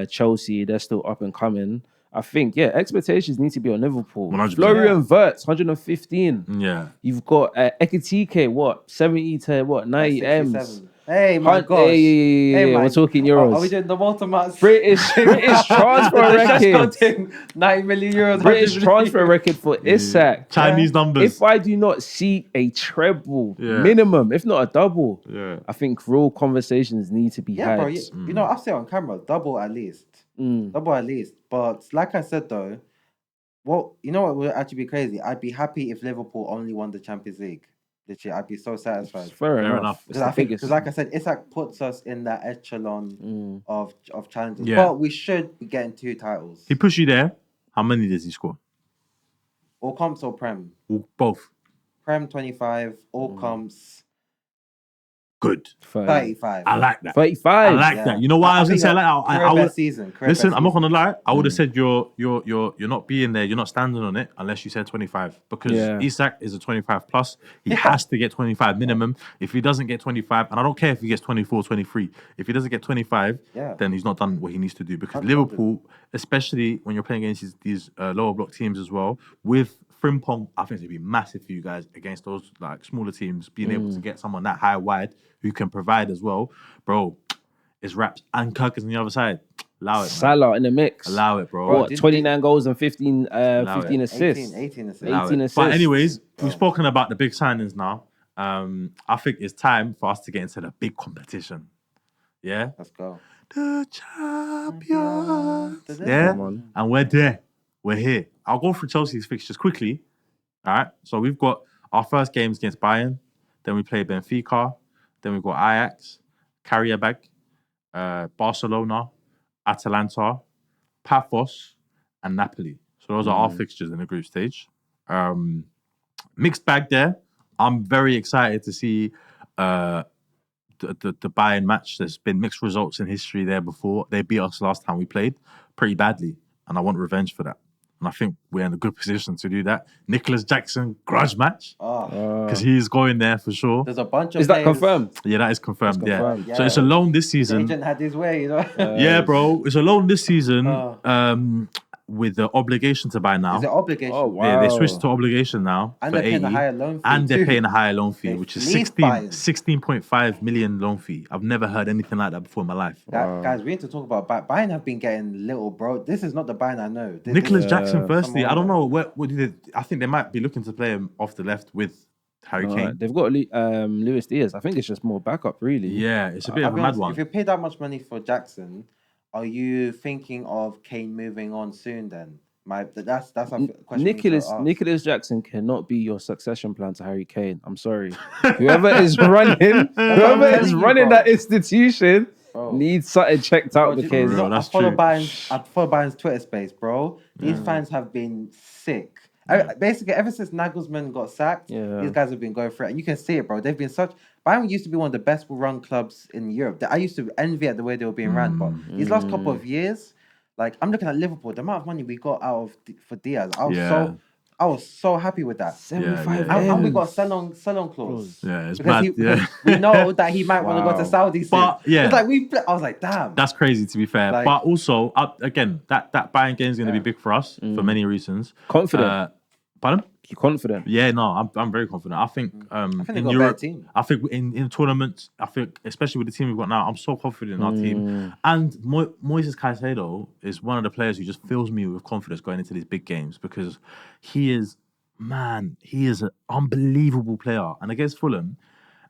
Chelsea, they're still up and coming. I think, expectations need to be on Liverpool. 100%. Florian Wirtz, 115. Yeah. You've got Ekitike, 70 to 90 M's. Hey, my gosh. Hey, man. we're talking Are we euros. doing the watermarks? British transfer The Sheshko record. thing, 90 million euros. British 100 transfer million. record for Isak. Chinese numbers. If I do not see a treble Yeah. minimum, if not a double, Yeah. I think real conversations need to be Yeah, had. bro. You know, I'll say it on camera, double at least. Double at least. But like I said, though, well, you know what would actually be crazy? I'd be happy if Liverpool only won the Champions League. Literally, I'd be so satisfied. Fair enough. enough. Because like I said, Isak puts us in that echelon of challenges. Yeah. But we should be getting 2 titles. He pushed you there. How many does he score? All comps or Prem? Both. Prem 25, all comps Good. 35. I like that. 35. I like that. You know why I was gonna say I like that? I would season. Listen, I'm not gonna lie. I would have said you're not being there. You're not standing on it unless you said 25 because Isak is a 25 plus. He has to get 25 minimum. If he doesn't get 25, and I don't care if he gets 24, 23. If he doesn't get 25, then he's not done what he needs to do. Because Liverpool, especially when you're playing against these lower block teams as well, with Frimpong, I think it'd be massive for you guys against those like smaller teams. Being able to get someone that high wide who can provide as well, bro. It's raps and Kirk is on the other side. Allow it, man. Salah in the mix. Allow it, bro. What, 29 goals and 15 assists. 18 assists. 18 assists. But anyways, we've spoken about the big signings now. I think it's time for us to get into the big competition. Yeah? Let's go. The champions. Yeah? And we're there. We're here. I'll go through Chelsea's fixtures quickly. All right? So we've got our first games against Bayern. Then we play Benfica. Then we've got Ajax, Karabakh, Barcelona, Atalanta, Paphos, and Napoli. So those are our fixtures in the group stage. Mixed bag there. I'm very excited to see the Bayern match. There's been mixed results in history there before. They beat us last time we played pretty badly, and I want revenge for that. And I think we're in a good position to do that. Nicholas Jackson grudge match because he's going there for sure. There's a bunch of Is that confirmed? Yeah, that is confirmed. confirmed. Yeah. So it's a loan this season. The agent had his way, you know. Yeah, bro. It's a loan this season with the obligation to buy now. Is it obligation? Oh, wow. Yeah, they switched to obligation now. And for they're paying 80, a higher loan fee. and they're too. paying a higher loan fee, They which is need Bayern. 16.5 million loan fee. I've never heard anything like that before in my life. Guys, we need to talk about Bayern. Have been getting little, bro. This is not the Bayern I know. Nicholas Jackson, firstly, someone- I don't know what did I think they might be looking to play him off the left with Harry Kane. They've got Luis Diaz. I think it's just more backup, really. Yeah, it's a bit I'll of a be mad honest, one. If you pay that much money for Jackson, are you thinking of Kane moving on soon? Then that's a question. Nicholas Jackson cannot be your succession plan to Harry Kane. I'm sorry. Whoever is running that institution needs something checked out because Bro, that's I follow true. Bayern's Twitter space, bro. These fans have been sick. Basically, ever since Nagelsmann got sacked, these guys have been going for it, and you can see it, bro. They've been Bayern used to be one of the best run clubs in Europe. I used to envy at the way they were being ran, but these last couple of years, like I'm looking at Liverpool, the amount of money we got for Diaz, I was so happy with that. 75 And we got a sell-on clause. Yeah, it's Because mad. we know that he might want to go to Saudi soon. But, yeah. It's like I was like, damn. That's crazy to be fair. Like- but also, again, that Bayern game is going to be big for us for many reasons. Confident. Pardon? You're confident. Yeah, no, I'm very confident. I think they in got a Europe, better team. I think in tournaments, I think especially with the team we've got now, I'm so confident in our team. And Moises Caicedo is one of the players who just fills me with confidence going into these big games because he is an unbelievable player. And against Fulham,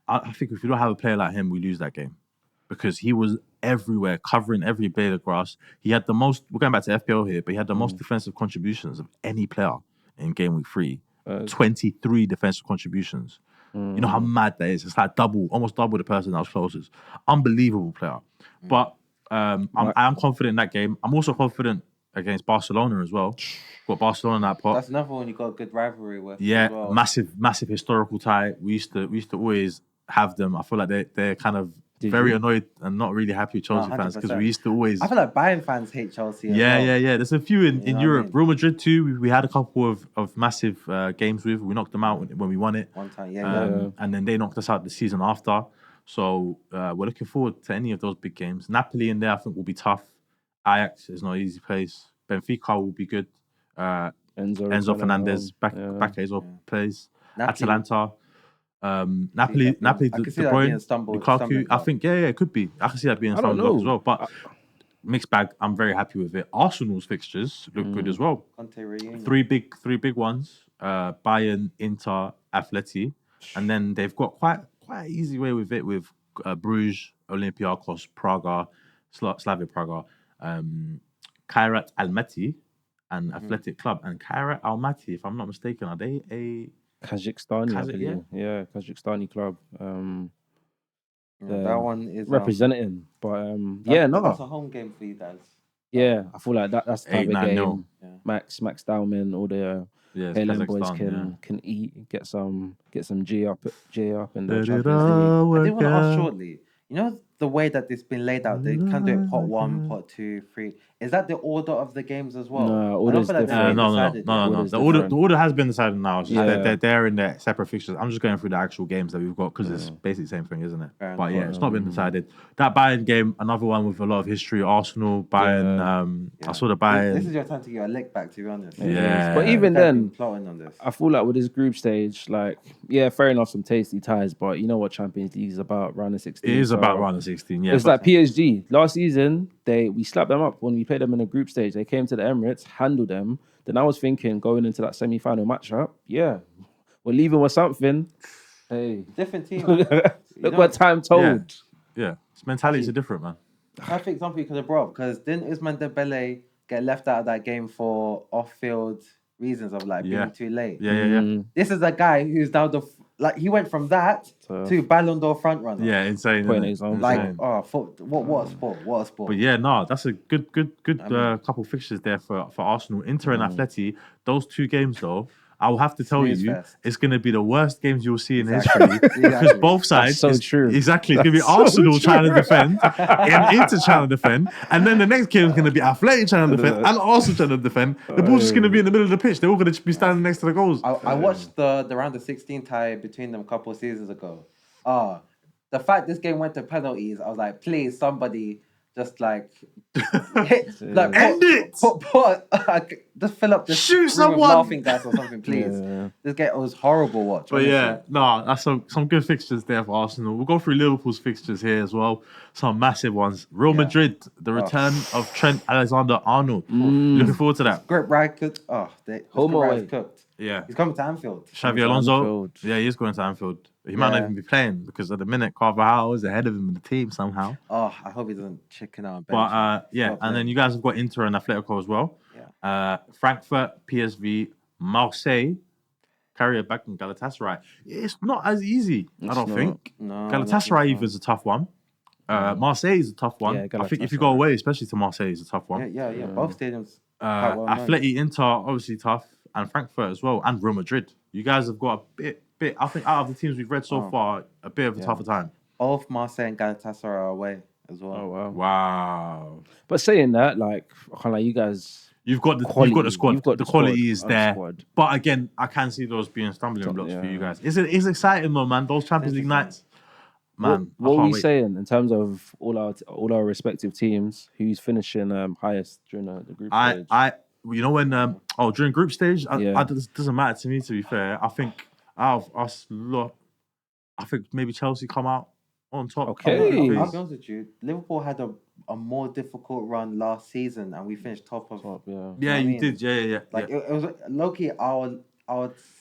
I think if we don't have a player like him, we lose that game because he was everywhere, covering every blade of grass. He had the most. We're going back to FPL here, but he had the most defensive contributions of any player in game week 3. 23 defensive contributions. You know how mad that is. It's like almost double the person that was closest. Unbelievable player. But I am confident in that game. I'm also confident against Barcelona as well. Got Barcelona in that pot. That's another one you got a good rivalry with. Yeah, as well. massive historical tie. We used to always have them. I feel like they're kind of very annoyed and not really happy with Chelsea fans because we used to always. I feel like Bayern fans hate Chelsea. Yeah. There's a few in Europe. I mean? Real Madrid too. We had a couple of massive games with. We knocked them out when we won it. One time, And then they knocked us out the season after. So we're looking forward to any of those big games. Napoli in there, I think, will be tough. Ajax is not an easy place. Benfica will be good. Enzo Fernandez back as well plays. Napoli. Atalanta. Napoli, I De can see that being Bruyne, a stumbling Lukaku. I block. think it could be. I can see that being a I don't stumbling block as know. well. But mixed bag. I'm very happy with it. Arsenal's fixtures look good as well. Conte reunion. Three big ones. Bayern, Inter, Atleti, and then they've got quite an easy way with it with Bruges, Olympiacos, Praga, Slavia Praga, Kairat Almaty, and Athletic Club. And Kairat Almaty, if I'm not mistaken, are they a Kazakhstani, I believe. Yeah, Kazakhstani club. That one is representing, but that's a home game for you guys. Yeah, I feel like that's the type of game. Yeah. Max Dowman, all the Helen boys can eat, get some G up in the Champions League. I did want to ask shortly. You know the way that it's been laid out. They can do it pot 1, pot 2, 3. Is that the order of the games as well? No, order's different. No. The order has been decided now. It's just they're in their separate fixtures. I'm just going through the actual games that we've got because it's basically the same thing, isn't it? But it's not been decided. That Bayern game, another one with a lot of history. Arsenal, Bayern. I saw the Bayern. This is your time to get a lick back, to be honest. Yeah. But even then, plotting on this. I feel like with this group stage, like, fair enough, some tasty ties, but you know what Champions League is about, round of 16. It is about round of 16, yeah. It's like PSG. Last season, we slapped them up when we played them in the group stage. They came to the Emirates, handled them. Then I was thinking, going into that semi-final matchup, we're leaving with something. Hey. Different team. Look what time told. Yeah. Mentalities are different, man. Perfect example you could have brought, because didn't Ousmane Dembele get left out of that game for off-field reasons of being too late? Yeah. This is a guy who's now he went from that to Ballon d'Or front runner. Yeah, insane. What a sport! What a sport! But that's a good couple fixtures there for Arsenal. Inter and Atleti. Those two games though, I will have to tell you, it's going to be the worst games you'll see in history because both sides. That's so true. Exactly, it's going to be Arsenal trying to defend and Inter trying to defend, and then the next game is going to be Atleti trying to defend and Arsenal trying to defend. The ball's just going to be in the middle of the pitch. They're all going to be standing next to the goals. I watched the round of 16 tie between them a couple of seasons ago. The fact this game went to penalties, I was like, please, somebody just end it. Just fill up this shoot someone laughing gas or something, please. This game was horrible watch. But that's some good fixtures there for Arsenal. We'll go through Liverpool's fixtures here as well. Some massive ones. Real Madrid, the return of Trent Alexander-Arnold. Looking forward to that. Script right cooked. Cooked. Yeah. He's coming to Anfield. Xavi Alonso. Yeah, he is going to Anfield. He might not even be playing because at the minute Carvajal is ahead of him in the team somehow. I hope he doesn't chicken out. But and then you guys have got Inter and Atletico as well. Yeah. Frankfurt, PSV, Marseille, carry it back in Galatasaray. It's not as easy, I don't think. No, Galatasaray even is a tough one. Marseille is a tough one. I think if you go away, especially to Marseille, is a tough one. Yeah. Both stadiums. Atleti, Inter, obviously tough, and Frankfurt as well, and Real Madrid. You guys have got a bit. I think out of the teams we've read so far, a bit of a tougher time. Both Marseille and Galatasaray are away as well. Oh wow! But saying that, you guys, you've got the squad. The quality is there. But again, I can see those being stumbling blocks for you guys. It's exciting though, man. Those Champions League nights, man. What are we saying in terms of all our respective teams? Who's finishing highest during the group stage? You know when during group stage, it doesn't matter to me. To be fair, I think out of us lot, I think maybe Chelsea come out on top. Okay, I'll be honest with you. Liverpool had a more difficult run last season, and we finished top of. Yeah, you did. Yeah. It was low-key our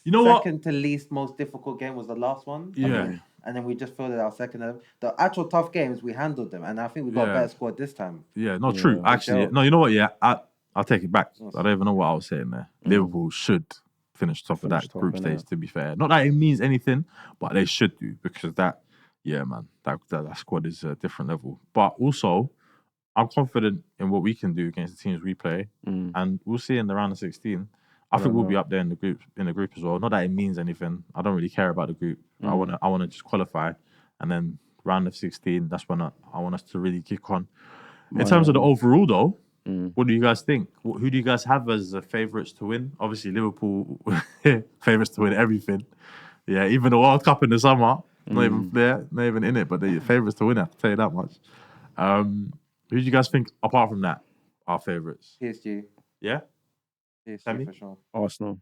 second to least most difficult game was the last one. Yeah. And then we just filled it our second. The actual tough games, we handled them, and I think we got a better squad this time. Yeah, not true. Actually, no. You know what? Yeah, I'll take it back. I don't even know what I was saying there. Liverpool should finish top of that group stage, to be fair. Not that it means anything, but they should do, because that squad is a different level. But also, I'm confident in what we can do against the teams we play, and we'll see in the round of 16. I think we'll be up there in the group as well. Not that it means anything. I don't really care about the group. I wanna just qualify, and then round of 16. That's when I want us to really kick on. In terms of the overall, though. What do you guys think? Who do you guys have as favourites to win? Obviously, Liverpool favourites to win everything. Yeah, even the World Cup in the summer, not even there, not even in it, but they're favourites to win it. I can tell you that much. Who do you guys think, apart from that, are favourites? PSG. Yeah? PSG Temi? for sure. Arsenal.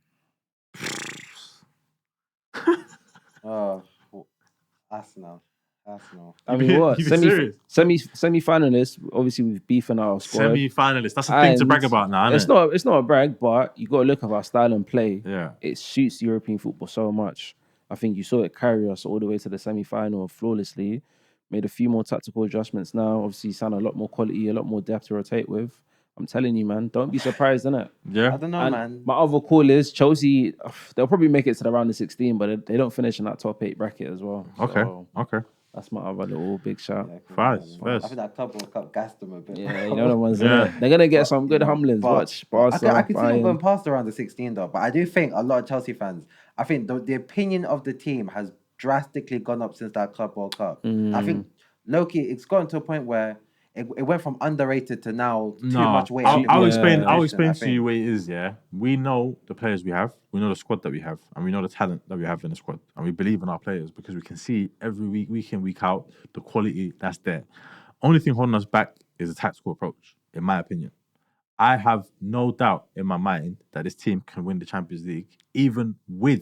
Arsenal. I mean, what? You be Semi-finalists, obviously with beef in our squad. Semi-finalists. That's a thing to brag about now, isn't it? It's not a brag, but you got to look at our style and play. Yeah. It suits European football so much. I think you saw it carry us all the way to the semi-final flawlessly. Made a few more tactical adjustments now. Obviously, signed a lot more quality, a lot more depth to rotate with. I'm telling you, man, don't be surprised, innit? Yeah. I don't know, man. My other call is Chelsea. They'll probably make it to the round of 16, but they don't finish in that top 8 bracket as well. Okay. So Okay. that's my other little big shout. First. I think that Club World Cup gassed them a bit. Yeah, you know the ones. Yeah. They're gonna get some good humblings. Watch. Barca, I could see them Bayern. going past around the 16 though. But I do think a lot of Chelsea fans. I think the opinion of the team has drastically gone up since that Club World Cup. I think Loki, it's gotten to a point where it went from underrated to now too much weight. I'll explain to you what it is, yeah. We know the players we have, we know the squad that we have, and we know the talent that we have in the squad. And we believe in our players because we can see every week in, week out, the quality that's there. Only thing holding us back is a tactical approach, in my opinion. I have no doubt in my mind that this team can win the Champions League, even with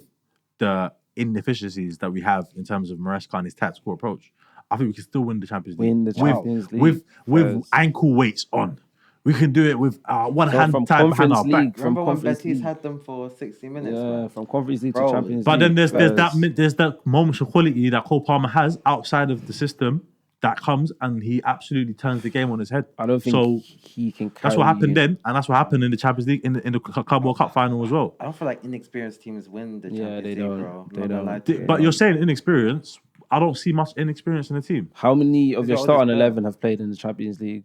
the inefficiencies that we have in terms of Maresca and his tactical approach. I think we can still win the Champions League. With ankle weights on. We can do it with one hand tied behind our back. Remember when Betis had them for 60 minutes? Yeah, man? from Conference League to Champions League. But then there's that moment of quality that Cole Palmer has outside of the system that comes and he absolutely turns the game on his head. I don't think he can carry. That's what happened then, and that's what happened in the Champions League in the Club World Cup final as well. I don't feel like inexperienced teams win the Champions League, bro. They don't. But you're saying inexperience. I don't see much inexperience in the team. How many of your starting 11 have played in the Champions League?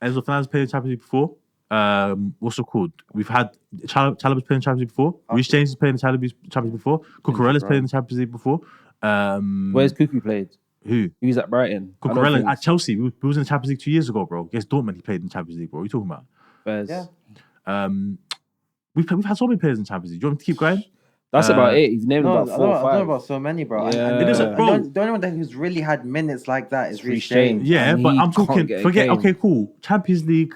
Enzo Fernandez played in the Champions League before. What's it called? We've had Chalobah's played in the Champions League before. Reece James has played in the Champions League before. Cucurella's played in the Champions League before. Where's Cuckoo played? Who? He was at Brighton. Cucurella at Chelsea. We was in the Champions League 2 years ago, bro. Against Dortmund, he played in the Champions League, bro. What are you talking about? Fairs. Yeah. We've had so many players in the Champions League. Do you want me to keep going? That's about it. You've named about 4 or 5. I don't know about so many, bro. Yeah. The only one who's really had minutes like that is Reece James. Yeah, And but he I'm talking. can't get a Forget. game. Okay, cool. Champions League,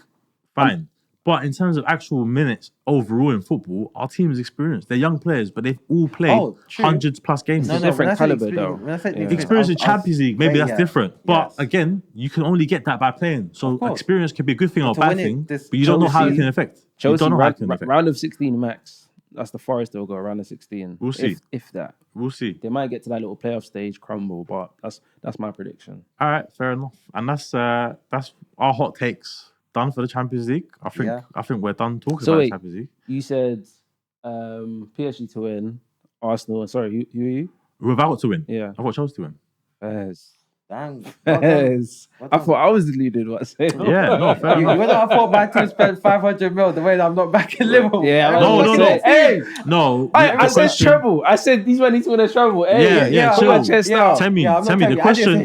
fine. But in terms of actual minutes overall in football, our team is experienced. They're young players, but they've all played hundreds plus games. No, different caliber though. Experience in Champions League, maybe that's different. But again, you can only get that by playing. So experience can be a good thing or a bad thing, but you don't know how it can affect. Chelsea, round of 16 max. That's the Forest they'll go around of 16. We'll see. If that. We'll see. They might get to that little playoff stage, crumble, but that's my prediction. All right, fair enough. And that's our hot takes done for the Champions League. I think we're done talking about the Champions League. You said PSG to win, Arsenal. Sorry, who are you? Who have I got to win? Yeah. I've got Chelsea to win. Fairs. Dang. Fairs. I thought I was the leader. What I said. Yeah, no, fair enough. Whether I thought my team spent 500 mil the way that I'm not back in Liverpool. Yeah, no. Hey, no. I said treble. I said these men need to win a treble. Hey, yeah, put my chest out. Temi, the question.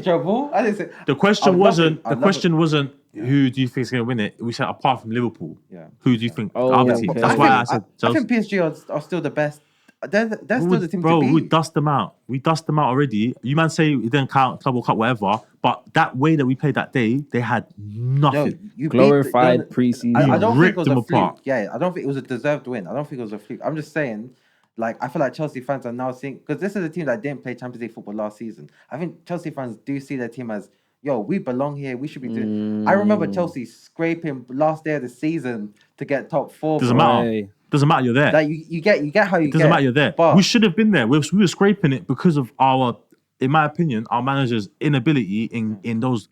The question wasn't who do you think is going to win it. We said apart from Liverpool. Yeah. Who do you think? Oh, other teams. okay. That's why I said Chelsea. I think PSG are still the best. They're still the team bro, to beat. we dust them out. We dust them out already. You man say it didn't count, Club World Cup, whatever. But that way that we played that day, they had nothing. You glorified preseason. I don't think it was a fluke. Apart. Yeah, I don't think it was a deserved win. I don't think it was a fluke. I'm just saying, like, I feel like Chelsea fans are now seeing, because this is a team that didn't play Champions League football last season. I think Chelsea fans do see their team as, yo, we belong here. We should be doing. I remember Chelsea scraping last day of the season to get top 4. Doesn't matter. Doesn't matter you're there. Like you get how you doesn't matter you're there. But we should have been there. We were scraping it because of our, in my opinion, our manager's inability in those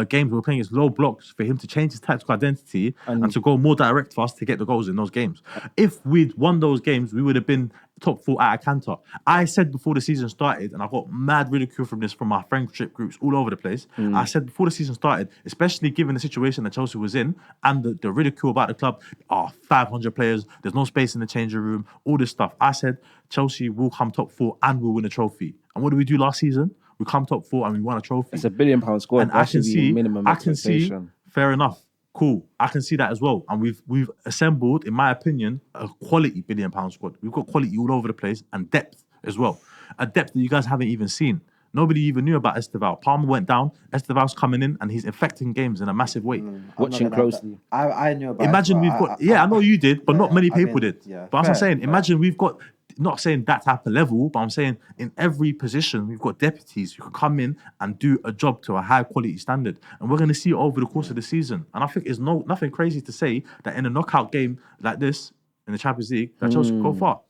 games we were playing against low blocks for him to change his tactical identity and to go more direct for us to get the goals in those games. If we'd won those games, we would have been top 4 at a canter. I said before the season started, and I got mad ridicule from this from my friendship groups all over the place. I said before the season started, especially given the situation that Chelsea was in and the ridicule about the club, 500 players, there's no space in the changing room, all this stuff. I said Chelsea will come top 4 and we'll win a trophy. And what did we do last season? We come top 4 and we won a trophy. It's £1 billion squad. And I can see, fair enough. Cool. I can see that as well. And we've assembled, in my opinion, a quality £1 billion squad. We've got quality all over the place and depth as well. A depth that you guys haven't even seen. Nobody even knew about Esteval. Palmer went down. Esteval's coming in and he's affecting games in a massive way. Watching closely. I knew about Imagine we've got... I know you did, but not many people did. Yeah, but as I'm saying, imagine we've got not saying that type of level, but I'm saying in every position, we've got deputies who can come in and do a job to a high quality standard. And we're going to see it over the course of the season. And I think it's nothing crazy to say that in a knockout game like this, in the Champions League, that Chelsea can go far.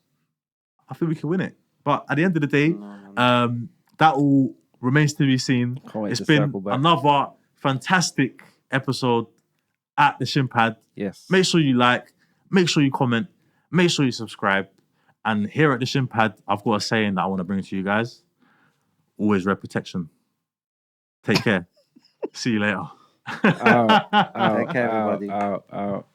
I think we can win it. But at the end of the day, that all remains to be seen. It's been another fantastic episode at the Shin Pad. Yes. Make sure you like, make sure you comment, make sure you subscribe. And here at the Shin Pad, I've got a saying that I want to bring to you guys. Always wear protection. Take care. See you later. Take care, everybody. Out.